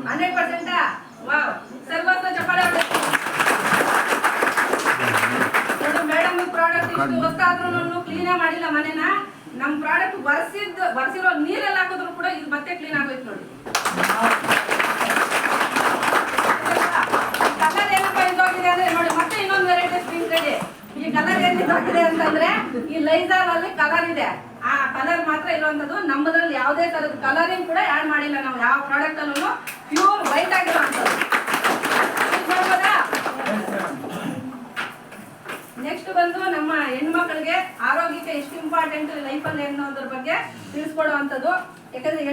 100% ವಾವ್ ಸರ್ವತ್ರ ಚಪ್ಪಾಳೆ ನೋಡಿ ಮೇಡಮ್ ಪ್ರಾಡಕ್ಟ್ ಇಷ್ಟು ಹೊತ್ತಾದ್ರೂ ಕ್ಲೀನ್ ಮಾಡಿಲ್ಲ ಮನೆನ ನಮ್ ಪ್ರಾಡಕ್ಟ್ ಬರ್ಸಿರೋ ನೀರೆಲ್ಲ ಹಾಕಿದ್ರು ಕೂಡ ಇದು ಮತ್ತೆ ಕ್ಲೀನ್ ಆಗೋಯ್ತು ನೋಡಿ ಕಲರ್ ಏನಪ್ಪ ಇದಾಗಿದೆ ಅಂದ್ರೆ ನೋಡಿ ಮತ್ತೆ ಇನ್ನೊಂದು ವೆರೈಟಿ ಸ್ಕ್ರೀನ್ ಇದೆ ಈ ಕಲರ್ ಏನಿದೆ ಅಂತಂದ್ರೆ ಈ ಲೈಜಾಲ್ ಅಲ್ಲಿ ಕಲರ್ ಇದೆ ಆ ಕಲರ್ ಮಾತ್ರ ಇರುವಂತದ್ದು ನಮ್ಮದ್ರಲ್ಲಿ ಯಾವುದೇ ತರದ ಕಲರಿಂಗ್ ಕೂಡ ಆಡ್ ಮಾಡಿಲ್ಲ ನಾವು ಯಾವ ಪ್ರಾಡಕ್ಟ್ ಅಲ್ಲೂ ಪ್ಯೂರ್ ವೈಟ್ ಆಗಿರುವಂತದ್ದು ನೆಕ್ಸ್ಟ್ ಬಂದು ನಮ್ಮ ಹೆಣ್ಮಕ್ಳಿಗೆ ಆರೋಗ್ಯಕ್ಕೆ ಎಷ್ಟು ಇಂಪಾರ್ಟೆಂಟ್ ಲೈಫಲ್ಲಿ ಅನ್ನೋದ್ರ ಬಗ್ಗೆ ತಿಳಿಸ್ಕೊಡುವಂಥದ್ದು ಯಾಕಂದ್ರೆ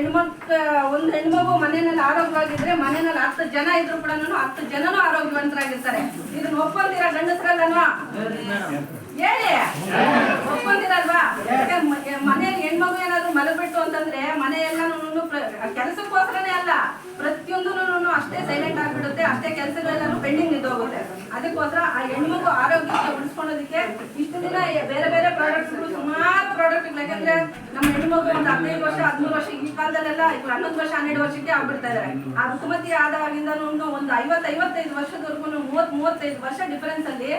ಒಂದು ಹೆಣ್ಮಗು ಮನೆಯಲ್ಲಿ ಆರೋಗ್ಯವಾಗಿದ್ರೆ ಮನೆಯಲ್ಲಿ 10 ಜನ ಇದ್ರು ಕೂಡ 10 ಜನನು ಆರೋಗ್ಯವಂತರಾಗಿರ್ತಾರೆ ಇದನ್ನ ಒಪ್ಪಂದಿರ ಗಂಡಸರಲ್ವಾ ಹೇಳಿ ಒಪ್ಪಂದಿರಲ್ವಾ ಮನೆಯಲ್ಲಿ ಹೆಣ್ಮಗು ಏನಾದ್ರು ಮಲಗ್ಬಿಟ್ಟು ಅಂತಂದ್ರೆ ಮನೆ ಎಲ್ಲಾನು ಕೆಲಸಕ್ಕೋಸ್ಕರನೇ ಅಲ್ಲ ಪ್ರತಿಯೊಂದೂ ಅಷ್ಟೇ ಸೈಲೆಂಟ್ ಆಗ್ಬಿಡುತ್ತೆ ಅಷ್ಟೇ ಕೆಲಸಗಳೆಲ್ಲಾನು ಪೆಂಡಿಂಗ್ ನಿಂತೋಗುತ್ತೆ ಅದಕ್ಕೋಸ್ಕರ ಆ ಹೆಣ್ಮಗು ಆರೋಗ್ಯಕ್ಕೆ ಉಳಿಸ್ಕೊಳ್ಳೋದಕ್ಕೆ ಇಷ್ಟು ದಿನ ಬೇರೆ ಬೇರೆ ಪ್ರಾಡಕ್ಟ್ಸ್ಗಳು ಸುಮಾರು ಪ್ರಾಡಕ್ಟ್ ಯಾಕಂದ್ರೆ ನಮ್ಮ ಹೆಣ್ಮಗು ಒಂದು 15 ವರ್ಷ 13 ವರ್ಷ ಈ ಕಾಲದಲ್ಲೆಲ್ಲ 11 ವರ್ಷ 12 ವರ್ಷಕ್ಕೆ ಆಗ್ಬಿಡ್ತಾ ಇದಾರೆ ಆ ಋತುಮತಿ ಆದಾಗಿಂದನೂ ಒಂದು 50-55 ವರ್ಷದವರೆಗೂ 30-35 ವರ್ಷ ಡಿಫರೆನ್ಸ್ ಅಲ್ಲಿ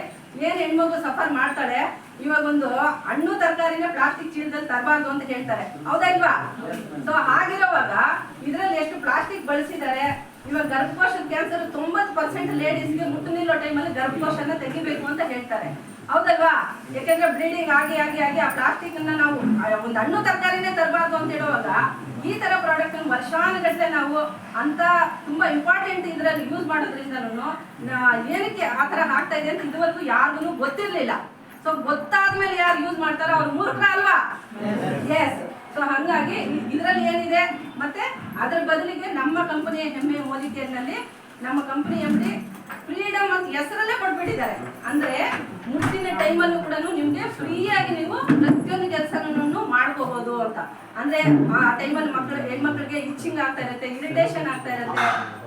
ಏನ್ ಹೆಣ್ಮಗು ಸಫರ್ ಮಾಡ್ತಾಳೆ ಇವಾಗ ಒಂದು ಹಣ್ಣು ತರಕಾರಿನ ಪ್ಲಾಸ್ಟಿಕ್ ಚೀಲದಲ್ಲಿ ತರಬಾರ್ದು ಅಂತ ಹೇಳ್ತಾರೆ ಹೌದಾ ಇಲ್ವಾ ಸೊ ಹಾಗಿರೋವಾಗ ಇದ್ರಲ್ಲಿ ಎಷ್ಟು ಪ್ಲಾಸ್ಟಿಕ್ ಬಳಸಿದ್ದಾರೆ ಇವಾಗ ಗರ್ಭಕೋಶದ ಕ್ಯಾನ್ಸರ್ 90% ಲೇಡೀಸ್ಗೆ ಮುಟ್ಟು ನಿಲ್ಲೋ ಟೈಮಲ್ಲಿ ಗರ್ಭಕೋಶನ ತೆಗಿಬೇಕು ಅಂತ ಹೇಳ್ತಾರೆ ಹೌದಲ್ವಾ ಯಾಕಂದ್ರೆ ಬ್ಲೀಡಿಂಗ್ ಆಗಿ ಆಗಿ ಆಗಿ ಆ ಪ್ಲಾಸ್ಟಿಕ್ ಅನ್ನ ನಾವು ಒಂದು ಹಣ್ಣು ತರಕಾರಿನೇ ತರಬಾರ್ದು ಅಂತ ಹೇಳುವಾಗ ಈ ತರ ಪ್ರಾಡಕ್ಟ್ ವರ್ಷಾನುಗಟ್ಟಲೆ ನಾವು ಅಂತ ತುಂಬಾ ಇಂಪಾರ್ಟೆಂಟ್ ಇದ್ರಲ್ಲಿ ಯೂಸ್ ಮಾಡೋದ್ರಿಂದನೂ ಏನಕ್ಕೆ ಆ ತರ ಆಗ್ತಾ ಇದೆ ಅಂತ ಇದುವರೆಗೂ ಯಾರಿಗೂ ಗೊತ್ತಿರ್ಲಿಲ್ಲ ಸೊ ಗೊತ್ತಾದ್ಮೇಲೆ ಯಾರು ಯೂಸ್ ಮಾಡ್ತಾರೋ ಅವ್ರು ಮೂರ್ಖರ ಅಲ್ವಾ ಎಸ್ ಸೊ ಹಂಗಾಗಿ ಇದ್ರಲ್ಲಿ ಏನಿದೆ ಮತ್ತೆ ಅದ್ರ ಬದಲಿಗೆ ನಮ್ಮ ಕಂಪನಿಯ ಹೆಮ್ಮೆ ಮೋದಿಕೆಯಲ್ಲಿ ನಮ್ಮ ಕಂಪನಿ MD ಫ್ರೀಡಮ್ ಅಂತ ಹೆಸರಲ್ಲೇ ಕೊಟ್ಬಿಟ್ಟಿದ್ದಾರೆ ಅಂದ್ರೆ ಮುಂದಿನ ಟೈಮಲ್ಲೂ ಕೂಡ ನಿಮ್ಗೆ ಫ್ರೀಯಾಗಿ ನೀವು ಪ್ರತಿಯೊಂದು ಕೆಲಸನೂ ಮಾಡ್ಕೋಬಹುದು ಅಂತ ಅಂದ್ರೆ ಆ ಟೈಮಲ್ಲಿ ಹೆಣ್ಮಕ್ಳಿಗೆ ಇಚ್ಚಿಂಗ್ ಆಗ್ತಾ ಇರುತ್ತೆ ಇರಿಟೇಷನ್ ಆಗ್ತಾ ಇರುತ್ತೆ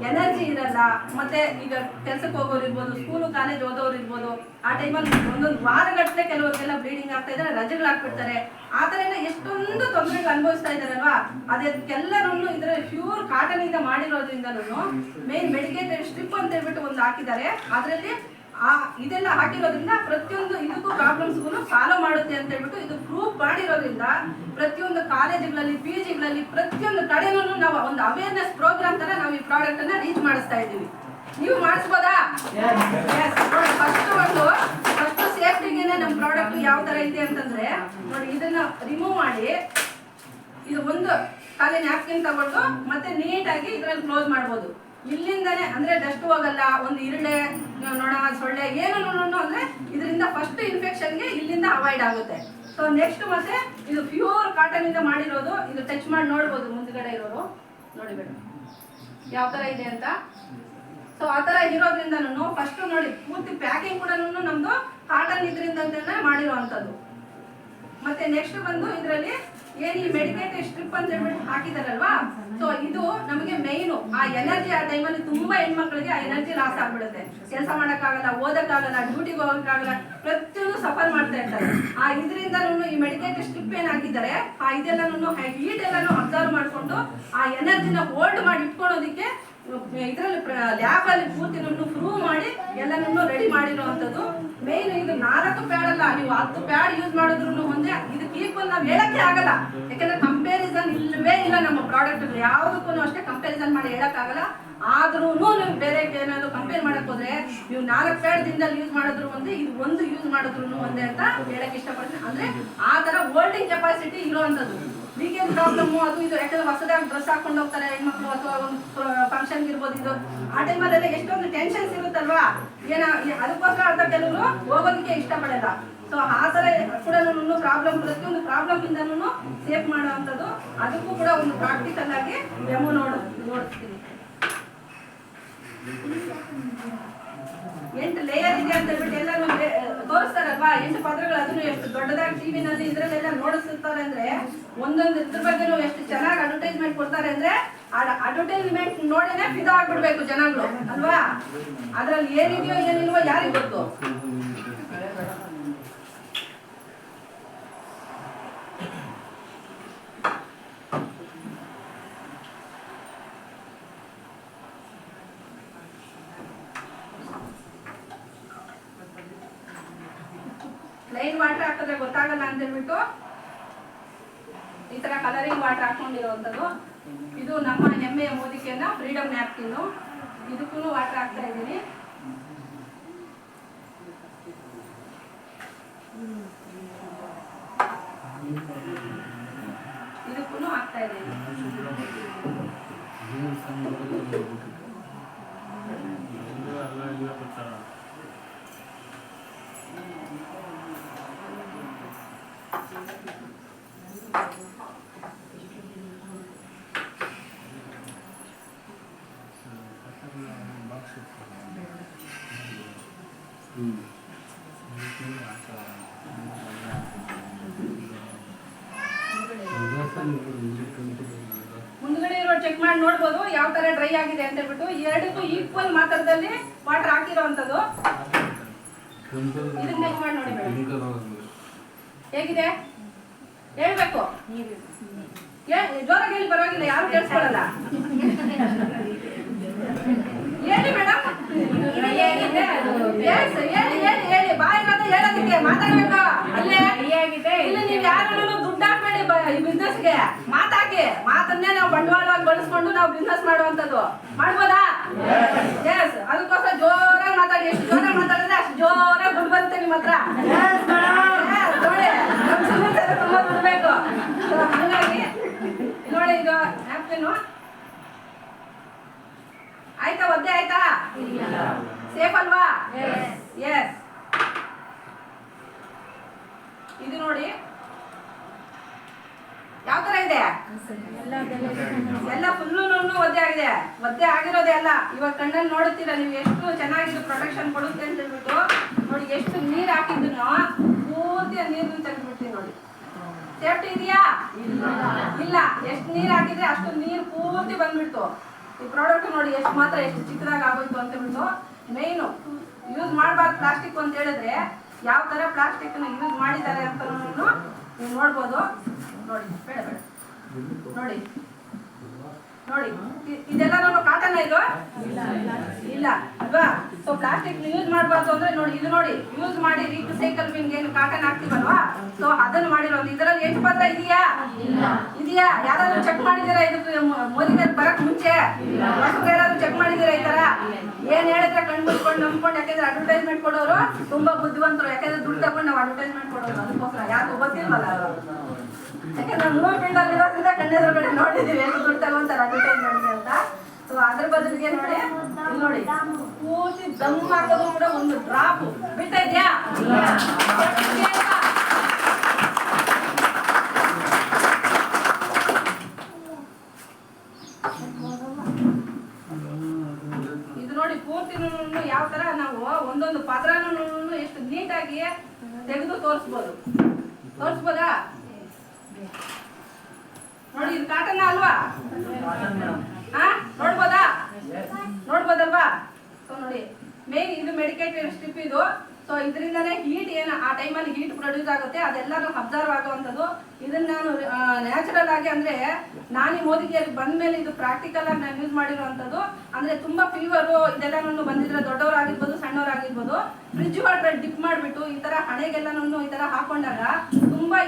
ಎನರ್ಜಿ ಇರಲ್ಲ ಮತ್ತೆ ಈಗ ಕೆಲ್ಸಕ್ಕೆ ಹೋಗೋರು ಇರ್ಬೋದು ಸ್ಕೂಲು ಕಾಲೇಜ್ ಓದೋರು ಇರ್ಬೋದು ಆ ಟೈಮಲ್ಲಿ ಒಂದೊಂದು ವಾರಗಟ್ಟಲೆ ಕೆಲವರಿಗೆಲ್ಲ ಬ್ಲೀಡಿಂಗ್ ಆಗ್ತಾ ಇದ್ದಾರೆ ರಜೆಗಳು ಹಾಕ್ಬಿಡ್ತಾರೆ ಆ ತರ ಎಲ್ಲ ಎಷ್ಟೊಂದು ತೊಂದರೆಗಳು ಅನುಭವಿಸ್ತಾ ಇದಾರಲ್ವಾ ಅದಕ್ಕೆಲ್ಲರೂ ಇದ್ರ ಪ್ಯೂರ್ ಕಾಟನ್ ಇಂದ ಮಾಡಿರೋದ್ರಿಂದನೂ ಮೇನ್ ಮೆಡಿಕೇಟೆಡ್ ಸ್ಟ್ರಿಪ್ ಅಂತ ಹೇಳ್ಬಿಟ್ಟು ಒಂದು ಹಾಕಿದ್ದಾರೆ ಅದರಲ್ಲಿ ಇದೆಲ್ಲ ಹಾಕಿರೋದ್ರಿಂದ ಪ್ರತಿಯೊಂದು ಇದಕ್ಕೂ ಪ್ರಾಬ್ಲಮ್ಸ್ಗೂ ಸಾಲ್ವ್ ಮಾಡುತ್ತೆ ಅಂತ ಹೇಳ್ಬಿಟ್ಟು ಇದು ಪ್ರೂಫ್ ಮಾಡಿರೋದ್ರಿಂದ ಪ್ರತಿಯೊಂದು ಕಾಲೇಜುಗಳಲ್ಲಿ PGಗಳಲ್ಲಿ ಪ್ರತಿಯೊಂದು ಕಡೆನೂ ನಾವು ಒಂದು ಅವೇರ್ನೆಸ್ ಪ್ರೋಗ್ರಾಮ್ ತರ ನಾವು ಈ ಪ್ರಾಡಕ್ಟ್ ಅನ್ನ ರೀಚ್ ಮಾಡಿಸ್ತಾ ಇದ್ದೀವಿ ನೀವು ಮಾಡಿಸ್ಬೋದಾ ಫಸ್ಟ್ ಸೇಫ್ಟಿಗೆನೆ ನಮ್ಮ ಪ್ರಾಡಕ್ಟ್ ಯಾವ ತರ ಇದೆ ಅಂತಂದ್ರೆ ನೋಡಿ ಇದನ್ನ ರಿಮೂವ್ ಮಾಡಿ ಇದು ಒಂದು ಖಾಲಿ ನ್ಯಾಪ್ಕಿನ್ ತಗೊಂಡು ಮತ್ತೆ ನೀಟಾಗಿ ಇದ್ರಲ್ಲಿ ಕ್ಲೋಸ್ ಮಾಡ್ಬೋದು ಇಲ್ಲಿಂದಾನೆ ಅಂದ್ರೆ ಡಸ್ಟ್ ಹೋಗಲ್ಲ ಒಂದು ಇರುಳೆ ನೊಣ ಸೊಳ್ಳೆ ಏನು ಅಂದ್ರೆ ಇದರಿಂದ ಫಸ್ಟ್ ಇನ್ಫೆಕ್ಷನ್ಗೆ ಇಲ್ಲಿಂದ ಅವಾಯ್ಡ್ ಆಗುತ್ತೆ ಸೊ ನೆಕ್ಸ್ಟ್ ಮತ್ತೆ ಇದು ಪ್ಯೂರ್ ಕಾಟನ್ ಇಂದ ಮಾಡಿರೋದು ಇದು ಟಚ್ ಮಾಡಿ ನೋಡ್ಬೋದು ಮುಂದ್ಗಡೆ ಇರೋರು ನೋಡಿ ಮೇಡಮ್ ಯಾವ ತರ ಇದೆ ಅಂತ ಸೊ ಆ ತರ ಇರೋದ್ರಿಂದನೂ ಫಸ್ಟ್ ನೋಡಿ ಪೂರ್ತಿ ಪ್ಯಾಕಿಂಗ್ ಕೂಡ ನಮ್ದು ಕಾಟನ್ ಇದರಿಂದ ಮಾಡಿರುವಂತದ್ದು ಮತ್ತೆ ನೆಕ್ಸ್ಟ್ ಬಂದು ಇದರಲ್ಲಿ ಏನ್ ಈ ಮೆಡಿಕೇಟೆಡ್ ಸ್ಟ್ರಿಪ್ ಅಂತ ಹೇಳ್ಬಿಟ್ಟು ಹಾಕಿದಾರಲ್ವಾ ಸೊ ಇದು ನಮಗೆ ಮೇಯ್ನು ಆ ಎನರ್ಜಿ ಆ ಟೈಮಲ್ಲಿ ತುಂಬಾ ಹೆಣ್ಮಕ್ಳಿಗೆ ಆ ಎನರ್ಜಿ ಲಾಸ್ ಆಗ್ಬಿಡುತ್ತೆ ಕೆಲಸ ಮಾಡಕ್ಕಾಗಲ್ಲ ಓದಕ್ಕಾಗಲ್ಲ ಡ್ಯೂಟಿಗೆ ಹೋಗಕ್ಕಾಗಲ್ಲ ಪ್ರತಿಯೊಂದು ಸಫರ್ ಮಾಡ್ತಾ ಇರ್ತಾರೆ ಆ ಇದರಿಂದನೂ ಈ ಮೆಡಿಕೇಟೆಡ್ ಸ್ಟ್ರಿಪ್ ಏನ್ ಹಾಕಿದ್ದಾರೆ ಆ ಇದೆಲ್ಲನೂ ಹೀಟ್ ಎಲ್ಲಾನು ಅಬ್ಸರ್ವ್ ಮಾಡ್ಕೊಂಡು ಆ ಎನರ್ಜಿನ ಹೋಲ್ಡ್ ಮಾಡಿ ಇಟ್ಕೊಳ್ಳೋದಿಕ್ಕೆ ಇದರಲ್ಲಿ ಲ್ಯಾಬ್ ಅಲ್ಲಿ ಪೂರ್ತಿನೂ ಪ್ರೂವ್ ಮಾಡಿ ಎಲ್ಲನೂ ರೆಡಿ ಮಾಡಿರುವಂತದ್ದು ಮೇನ್ ಇದು 4 ಪ್ಯಾಡ್ ಅಲ್ಲ ನೀವು 10 ಪ್ಯಾಡ್ ಯೂಸ್ ಮಾಡಿದ್ರು ಒಂದೇ ಇದಕ್ಕೆ ಈಕ್ವಲ್ ನಾವು ಹೇಳಕ್ಕೆ ಆಗಲ್ಲ ಯಾಕಂದ್ರೆ ಕಂಪೇರಿಸನ್ ಕಂಪ್ಯಾರಿಸನ್ ಇಲ್ಲವೇ ಇಲ್ಲ ನಮ್ಮ ಪ್ರಾಡಕ್ಟ್ಗಳು ಯಾವುದಕ್ಕೂ ಅಷ್ಟೇ ಕಂಪ್ಯಾರಿಸನ್ ಮಾಡಿ ಹೇಳೋಕ್ಕಾಗಲ್ಲ. ಆದ್ರೂ ನೀವು ಬೇರೆ ಏನಾದ್ರು ಕಂಪೇರ್ ಮಾಡಕ್ ಹೋದ್ರೆ ನೀವು 4 ದಿನದಲ್ಲಿ ಯೂಸ್ ಮಾಡಿದ್ರು ಒಂದೇ, ಇದು ಒಂದು ಯೂಸ್ ಮಾಡಿದ್ರು ಒಂದೇ ಅಂತ ಹೇಳಕ್ ಇಷ್ಟಪಡ್ತೀನಿ. ಅಂದ್ರೆ ಆ ತರ ಹೋಲ್ಡಿಂಗ್ ಕೆಪಾಸಿಟಿ ಇರುವಂತದ್ದು. ಲೀಕೇಜ್ ಪ್ರಾಬ್ಲಮ್ ಅದು ಇದು, ಯಾಕಂದ್ರೆ ಹೊಸದಾಗಿ ಡ್ರೆಸ್ ಹಾಕೊಂಡು ಹೋಗ್ತಾರೆ ಹೆಣ್ಮಕ್ಳು ಅಥವಾ ಒಂದು ಫಂಕ್ಷನ್ ಇರ್ಬೋದು. ಇದು ಆ ಟೈಮಲ್ಲೆಲ್ಲ ಎಷ್ಟೊಂದು ಟೆನ್ಷನ್ಸ್ ಇರುತ್ತಲ್ವಾ, ಅದಕ್ಕೋಸ್ಕರ ಅಂತ ಕೆಲವರು ಹೋಗೋದಕ್ಕೆ ಇಷ್ಟಪಡಲ್ಲ. ಸೊ ಆ ತರ ಕೂಡ ಪ್ರಾಬ್ಲಮ್ ಪ್ರತಿಯೊಂದು ಪ್ರಾಬ್ಲಮ್ ಇಂದನೂ ಸೇಫ್ ಮಾಡುವಂಥದ್ದು. ಅದಕ್ಕೂ ಕೂಡ ಒಂದು ಪ್ರಾಕ್ಟಿಕಲ್ ಆಗಿ ಡೆಮೋ ನೋಡ್ತೀನಿ. 8 ಲೇಯರ್ ಇದೆ ಅಂತ ಹೇಳ್ಬಿಟ್ಟು ಎಲ್ಲ ತೋರಿಸ್ತಾರಲ್ವಾ, 8 ಪದರಗಳು. ಅದನ್ನು ಎಷ್ಟು ದೊಡ್ಡದಾಗಿ ಟಿವಿನಲ್ಲಿ ಇದ್ರಲ್ಲೆಲ್ಲ ನೋಡಿಸ್ತಾರೆ ಅಂದ್ರೆ ಒಂದೊಂದು ಇದ್ರ ಬಗ್ಗೆ ಎಷ್ಟು ಚೆನ್ನಾಗಿ ಅಡ್ವರ್ಟೈಸ್ಮೆಂಟ್ ಕೊಡ್ತಾರೆ ಅಂದ್ರೆ ಅಡ್ವರ್ಟೈಸ್ಮೆಂಟ್ ನೋಡಿನೇ ಫಿದಾ ಆಗ್ಬಿಡ್ಬೇಕು ಜನಗಳು ಅಲ್ವಾ. ಅದ್ರಲ್ಲಿ ಏನಿದೆಯೋ ಏನಿಲ್ವೋ ಯಾರಿಗೂ ಗೊತ್ತು. ಪ್ಲೈನ್ ವಾಟರ್ ಹಾಕಿದ್ರೆ ಗೊತ್ತಾಗಲ್ಲ ಅಂತ ಹೇಳ್ಬಿಟ್ಟು ಈ ತರ ಕಲರಿಂಗ್ ವಾಟರ್ ಹಾಕೊಂಡಿರುವಂಥದ್ದು. ಇದು ನಮ್ಮ ಹೆಮ್ಮೆಯ ಮೋದಿಕೆಯನ್ನ ಫ್ರೀಡಮ್ ನ್ಯಾಪ್ಕಿನ್. ಇದಕ್ಕೂ ವಾಟರ್ ಹಾಕ್ತಾ ಇದ್ದೀನಿ. ಇದಕ್ಕೂ ಹಾಕ್ತಾ ಇದ್ದೀನಿ. ಮುಂದ್ಗಡೆ ಇರೋ ಚೆಕ್ ಮಾಡಿ ನೋಡ್ಬೋದು ಯಾವ ತರ ಡ್ರೈ ಆಗಿದೆ ಅಂತ ಹೇಳ್ಬಿಟ್ಟು. ಎರಡಕ್ಕೂ ಈಕ್ವಲ್ ಮಾತ್ರದಲ್ಲಿ ವಾಟರ್ ಹಾಕಿರೋವಂಥದ್ದು. ಇದನ್ನ ಚೆಕ್ ಮಾಡಿ ನೋಡಿ ಮೇಡಮ್ ಹೇಗಿದೆ ಹೇಳ್ಬೇಕು. ಜೋರಾಗಿ ಹೇಳಿ, ಪರವಾಗಿಲ್ಲ, ಯಾರು ಕೇಳಿಸ್ಕೊಳ್ಳಲ್ಲ. ಹೇಳಿ ಮೇಡಮ್, ಹೇಳಿ ಬಾಯಿರೋದು ಹೇಳೋದಕ್ಕೆ ಮಾತಾಡ್ಬೇಕು. ಅಲ್ಲೇ ಇಲ್ಲ, ನೀವು ಯಾರು ದುಡ್ಡು ಹಾಕ್ಬೇಡಿ ಬಿಸ್ನೆಸ್ಗೆ. ಮಾತಾಕಿ ಮಾತನ್ನೇ ನಾವು ಬಂಡವಾಳವಾಗಿ ಬಳಸ್ಕೊಂಡು ನಾವು ಬಿಸ್ನೆಸ್ ಮಾಡುವಂಥದ್ದು ಮಾಡ್ಬೋದಾ? ಎಸ್. ಅದಕ್ಕೋಸ್ಕರ ಜೋರಾಗಿ ಮಾತಾಡಿ. ಎಷ್ಟು ಜೋರಾಗಿ ಮಾತಾಡಿದ್ರೆ ಅಷ್ಟು ಜೋರಾಗಿ ದುಡ್ಡು ಬರುತ್ತೆ ನಿಮ್ಮ ಹತ್ರ. ನೋಡಿ ತುಂಬಾ ದುಡ್ಬೇಕು. ಹಾಗಾಗಿ ನೋಡಿ, ಇದು ನ್ಯಾಪ್ಕಿನ್ ಆಯ್ತಾ? ಒದ್ದೆ ಆಯ್ತಾ? ಸೇಫ್ ಅಲ್ವಾ? ಎಸ್. ಇದು ನೋಡಿ ಯಾವ ತರ ಇದೆ. ಎಲ್ಲ ಫುಲ್ಲು ಒದ್ದೆ ಆಗಿದೆ. ಒದ್ದೆ ಆಗಿರೋದೇ ಅಲ್ಲ. ಇವಾಗ ಕಣ್ಣಲ್ಲಿ ನೋಡುತ್ತೀರಾ ನೀವು ಎಷ್ಟು ಚೆನ್ನಾಗಿದ್ದು ಪ್ರೊಟೆಕ್ಷನ್ ಕೊಡುತ್ತೆ ಅಂತ ಹೇಳ್ಬಿಟ್ಟು. ನೋಡಿ ಎಷ್ಟು ನೀರು ಹಾಕಿದ್ದು ಪೂರ್ತಿ ನೀರನ್ನು ತೆಗೆದ್ಬಿಡ್ತೀವಿ ನೋಡಿ. ಸೇಫ್ಟಿ ಇದೆಯಾ? ಇಲ್ಲ. ಎಷ್ಟು ನೀರು ಹಾಕಿದ್ರೆ ಅಷ್ಟು ನೀರು ಪೂರ್ತಿ ಬಂದ್ಬಿಡ್ತು. ಈ ಪ್ರಾಡಕ್ಟ್ ನೋಡಿ ಎಷ್ಟು ಚಿಕ್ಕದಾಗಿ ಆಗೋಯ್ತು ಅಂತ ಹೇಳ್ಬಿಟ್ಟು. ಮೇಯ್ನು ಯೂಸ್ ಮಾಡಬಾರ್ದು ಪ್ಲಾಸ್ಟಿಕ್ ಅಂತ ಹೇಳಿದ್ರೆ ಯಾವ ತರ ಪ್ಲಾಸ್ಟಿಕ್ ಯೂಸ್ ಮಾಡಿದ್ದಾರೆ ಅಂತ ನೀವು ನೋಡ್ಬೋದು. ನೋಡಿ ಬೇಡ ಬೇಡ ನೋಡಿ ನೋಡಿ, ಇದೆಲ್ಲ ನಾವು ಕಾಟನ್ ಇದು ಇಲ್ಲ ಅಲ್ವಾ. ಸೊ ಪ್ಲಾಸ್ಟಿಕ್ ಯೂಸ್ ಮಾಡಬಾರ್ದು ಅಂದ್ರೆ ನೋಡಿ, ಇದು ನೋಡಿ ಯೂಸ್ ಮಾಡಿ ರೀಸೈಕಲ್ ಬಿನ್ ಏನು ಕಾಟನ್ ಹಾಕ್ತಿವಲ್ವಾ, ಸೊ ಅದನ್ನು ಮಾಡಿರೋದು. ಇದರಲ್ಲಿ 8 ಪತ್ರ ಇದೆಯಾ? ಯಾರಾದ್ರೂ ಚೆಕ್ ಮಾಡಿದ್ದೀರಾ? ಇದಕ್ಕೆ ಮೋದಿಗೆ ಬರಕ್ ಮುಂಚೆ ಯಾರಾದ್ರೂ ಚೆಕ್ ಮಾಡಿದ್ದೀರಾ? ಈ ತರ ಏನ್ ಹೇಳಿದ್ರೆ ಕಣ್ಣು ಮುಚ್ಕೊಂಡು ನಂಬ್ಕೊಂಡು, ಯಾಕಂದ್ರೆ ಅಡ್ವರ್ಟೈಸ್ಮೆಂಟ್ ಕೊಡೋರು ತುಂಬಾ ಬುದ್ಧಿವಂತರು. ಯಾಕಂದ್ರೆ ದುಡ್ಡು ತಗೊಂಡು ನಾವು ಅಡ್ವರ್ಟೈಸ್ಮೆಂಟ್ ಕೊಡೋದು. ಅದಕ್ಕೋಸ್ಕರ ಯಾರು ಗೊತ್ತಿಲ್ವಲ್ಲ. ಯಾಕಂದ್ರೆ ಮೂವಿ ಫೀಲ್ಡ್ ಅಲ್ಲಿ ಇರೋದ್ರಿಂದ ಕಣ್ಣೆದುರುಗಡೆ ನೋಡಿದೀವಿ ಎಷ್ಟು ದುಡ್ಡು ತಗೊಂತಾರೆ ಅಡ್ವರ್ಟೈಸ್ಮೆಂಟ್ ಅಂತ. ಸೊ ಅದ್ರ ಬದಲಿಗೆ ನೋಡಿ, ನೋಡಿ ಪೂರ್ತಿ ದಮ್ ಹಾಕೋದು ಕೂಡ ಒಂದು ಡ್ರಾಪ್ ಬಿಡ್ತಾ ಇದ್ಯಾ? ಇದು ನೋಡಿ ಪೂರ್ತಿ ಯಾವ ತರ ನಾವು ಒಂದೊಂದು ಪದರನೂ ಎಷ್ಟು ನೀಟಾಗಿ ತೆಗೆದು ತೋರಿಸ್ಬೋದಾ? ನೋಡಿ, ಇದು ಕಾಟನ್ ಅಲ್ವಾ? ನೋಡ್ಬೋದಲ್ವಾ? ಸೊ ನೋಡಿ, ಮೇನ್ ಇದು ಮೆಡಿಕೇಟೆಡ್ ಸ್ಟ್ರಿಪ್ ಇದು. ಸೊ ಇದರಿಂದನೇ ಹೀಟ್ ಏನು ಆ ಟೈಮಲ್ಲಿ ಹೀಟ್ ಪ್ರೊಡ್ಯೂಸ್ ಆಗುತ್ತೆ ಅದೆಲ್ಲನೂ ಅಬ್ಸರ್ವ್ ಆಗುವಂಥದ್ದು. ಇದನ್ನ ನಾನು ನ್ಯಾಚುರಲ್ ಆಗಿ ಅಂದ್ರೆ ನಾನಿ ಮೋದಿಗೆಯಲ್ಲಿ ಬಂದ ಮೇಲೆ ಇದು ಪ್ರಾಕ್ಟಿಕಲ್ ಆಗಿ ನಾನು ಯೂಸ್ ಮಾಡಿರುವಂತದ್ದು. ಅಂದ್ರೆ ತುಂಬಾ ಫೀವರು ಇದೆಲ್ಲ ಬಂದಿದ್ರೆ ದೊಡ್ಡವರಾಗಿರ್ಬೋದು ಸಣ್ಣವರಾಗಿರ್ಬೋದು ಫ್ರಿಜ್ ವಾಟರ್ ಡಿಪ್ ಮಾಡಿಬಿಟ್ಟು ಈ ತರ ಹಣೆಗೆಲ್ಲನೂ ಈ ತರ ಹಾಕೊಂಡಾಗ ತುಂಬಾ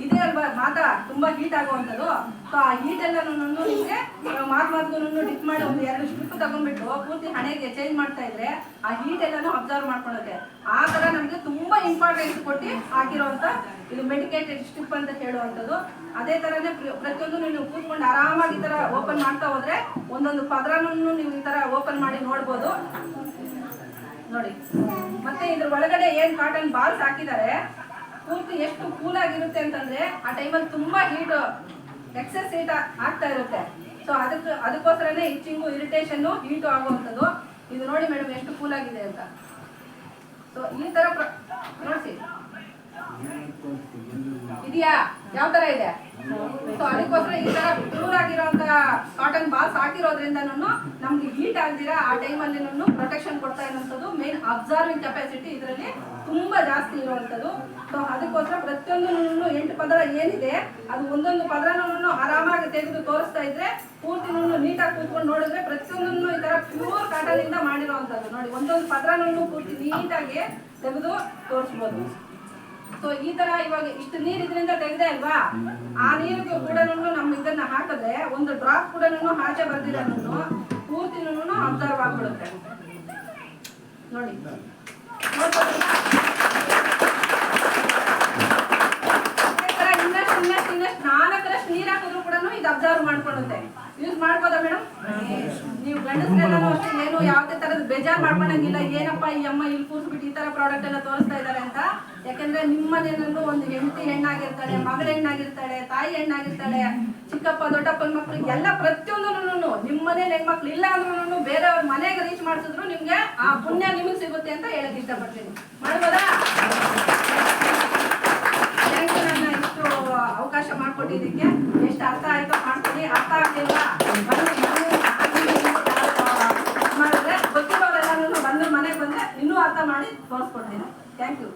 ಇದೇ ಅಲ್ವಾ ಮಾತಾ ತುಂಬಾ ಹೀಟ್ ಆಗುವಂಥದ್ದು. ಸೊ ಆ ಹೀಟ್ ಎಲ್ಲನೂ ನಿಮಗೆ ಮಾತ್ಗೂ ಡಿಪ್ ಮಾಡಿ ಒಂದು 2 ಸ್ಟ್ರಿಪ್ ತಗೊಂಡ್ಬಿಟ್ಟು ಪೂರ್ತಿ ಹಣೆಗೆ ಚೇಂಜ್ ಮಾಡ್ತಾ ಇದ್ರೆ ಆ ಹೀಟ್ ಎಲ್ಲಾನು ಅಬ್ಸರ್ವ್ ಮಾಡ್ಕೊಳ್ಳುತ್ತೆ. ಆ ತರ ನಮಗೆ ತುಂಬಾ ಇಂಪಾರ್ಟೆನ್ಸ್ ಕೊಟ್ಟು ಹಾಕಿರುವಂತ ಇದು ಮೆಡಿಕೇಟೆಡ್ ಸ್ಟ್ರಿಪ್ ಅಂತ ಹೇಳುವಂಥದ್ದು. ಅದೇ ತರನೇ ಪ್ರತಿಯೊಂದು ನೀವು ಕೂತ್ಕೊಂಡು ಆರಾಮಾಗಿ ಈ ತರ ಓಪನ್ ಮಾಡ್ತಾ ಹೋದ್ರೆ ಒಂದೊಂದು ಪದರನೂ ನೀವು ಈ ತರ ಓಪನ್ ಮಾಡಿ ನೋಡ್ಬೋದು ನೋಡಿ. ಮತ್ತೆ ಇದ್ರ ಒಳಗಡೆ ಏನ್ ಕಾಟನ್ ಬಾಲ್ಸ್ ಹಾಕಿದ್ದಾರೆ ಪೂರ್ತಿ ಎಷ್ಟು ಕೂಲ್ ಆಗಿರುತ್ತೆ ಅಂತಂದ್ರೆ ಆ ಟೈಮಲ್ಲಿ ತುಂಬಾ ಹೀಟ್ ಎಕ್ಸೆಸ್ ಹೀಟ್ ಆಗ್ತಾ ಇರುತ್ತೆ. ಸೊ ಅದಕ್ಕೋಸ್ಕರನೇ ಇಚ್ಚಿಂಗು ಇರಿಟೇಷನ್ ಹೀಟು ಆಗುವಂಥದ್ದು. ಇದು ನೋಡಿ ಮೇಡಮ್ ಎಷ್ಟು ಕೂಲ್ ಆಗಿದೆ ಅಂತ. ಸೊ ಈ ತರ ನೋಡ್ಸಿ ಇದೆಯಾ ಯಾವ ತರ ಇದೆ. ಸೊ ಅದಕ್ಕೋಸ್ಕರ ಈ ತರ ಪ್ಯೂರ್ ಆಗಿರೋಂತ ಕಾಟನ್ ಬಾಲ್ಸ್ ಹಾಕಿರೋದ್ರಿಂದ ನಮ್ಗೆ ಹೀಟ್ ಆಗದಿರಾ ಆ ಟೈಮಲ್ಲಿ ಪ್ರೊಟೆಕ್ಷನ್ ಕೊಡ್ತಾ ಇರುವಂಥದ್ದು. ಮೇನ್ ಅಬ್ಸರ್ವಿಂಗ್ ಕೆಪಾಸಿಟಿ ಇದರಲ್ಲಿ ತುಂಬಾ ಜಾಸ್ತಿ ಇರುವಂಥದ್ದು. ಸೊ ಅದಕ್ಕೋಸ್ಕರ ಪ್ರತಿಯೊಂದು 8 ಪದರ ಏನಿದೆ ಅದು ಒಂದೊಂದು ಪದರನೂ ಆರಾಮಾಗಿ ತೆಗೆದು ತೋರಿಸ್ತಾ ಇದ್ರೆ ಪೂರ್ತಿ ನೀಟಾಗಿ ಕೂತ್ಕೊಂಡು ನೋಡಿದ್ರೆ ಪ್ರತಿಯೊಂದನ್ನು ಈ ತರ ಪ್ಯೂರ್ ಕಾಟನ್ ಇಂದ ಮಾಡಿರುವಂಥದ್ದು ನೋಡಿ. ಒಂದೊಂದು ಪದರನೂ ಪೂರ್ತಿ ನೀಟಾಗಿ ತೆಗೆದು ತೋರಿಸ್ಬೋದು. ಸೊ ಈ ತರ ಇವಾಗ ಇಷ್ಟು ನೀರು ಇದರಿಂದ ತೆಗೆದೆ ಅಲ್ವಾ, ಆ ನೀರಿಗೆ ಕೂಡ ನಮ್ ಇದನ್ನ ಹಾಕಿದ್ರೆ ಒಂದು ಡ್ರಾಪ್ ಕೂಡ ಆಚೆ ಬರ್ದಿರೋನು ಪೂರ್ತಿ ಅಬ್ಸರ್ವ್ ಆಗ್ಬಿಡುತ್ತೆ ನೋಡಿ. ಇನ್ನಷ್ಟು 4ರಷ್ಟು ನೀರ್ ಹಾಕಿದ್ರು ಕೂಡ ಇದು ಅಬ್ಸರ್ವ್ ಮಾಡ್ಕೊಳ್ಳುತ್ತೆ. ಯೂಸ್ ಮಾಡ್ಬೋದಾ ಮೇಡಮ್? ನೀವು ಗಂಡಸ್ರೆಲ್ಲೂ ಅಷ್ಟೇ ಏನು ಯಾವುದೇ ತರದ ಬೇಜಾರ್ ಮಾಡ್ಕೊಳಂಗಿಲ್ಲ. ಏನಪ್ಪಾ ಈ ಅಮ್ಮ ಇಲ್ಲಿ ಕೂರ್ಸ್ಬಿಟ್ಟು ಈ ತರ ಪ್ರಾಡಕ್ಟ್ ಎಲ್ಲ ತೋರಿಸ್ತಾ ಇದಾರೆ ಅಂತ. ಯಾಕಂದ್ರೆ ನಿಮ್ಮ ಮನೆಯಲ್ಲೂ ಒಂದು ಹೆಂಡತಿ ಹೆಣ್ಣಾಗಿರ್ತಾಳೆ, ಮಗಳ ಹೆಣ್ಣಾಗಿರ್ತಾಳೆ, ತಾಯಿ ಹೆಣ್ಣಾಗಿರ್ತಾಳೆ, ಚಿಕ್ಕಪ್ಪ ದೊಡ್ಡಪ್ಪನ ಮಕ್ಳು ಎಲ್ಲ ಪ್ರತಿಯೊಂದೂ ನಿಮ್ಮ ಮನೇಲಿ ಹೆಣ್ಮಕ್ಳು ಇಲ್ಲ ಅಂದ್ರೂ ಬೇರೆಯವ್ರ ಮನೆಗೆ ರೀಚ್ ಮಾಡಿಸಿದ್ರು ನಿಮ್ಗೆ ಆ ಪುಣ್ಯ ನಿಮಗೆ ಸಿಗುತ್ತೆ ಅಂತ ಹೇಳಕ್ ಇಷ್ಟಪಡ್ತೀನಿ. ಮಾಡ್ಬೋದಾ? ನನ್ನ ಇಷ್ಟು ಅವಕಾಶ ಮಾಡ್ಕೊಟ್ಟಿದ್ದಕ್ಕೆ ಎಷ್ಟು ಅರ್ಥ ಆಯ್ತು ಮಾಡ್ತೀನಿ. ಅರ್ಥ ಆಗ್ಲಿಲ್ಲ ಮಾಡಿದ್ರೆ ಗೊತ್ತಿರೋರೆಲ್ಲರೂ ಬಂದು ಮನೆಗೆ ಬಂದ್ರೆ ಇನ್ನೂ ಅರ್ಥ ಮಾಡಿ ತೋರಿಸ್ಕೊಡ್ತೀನಿ. Thank you.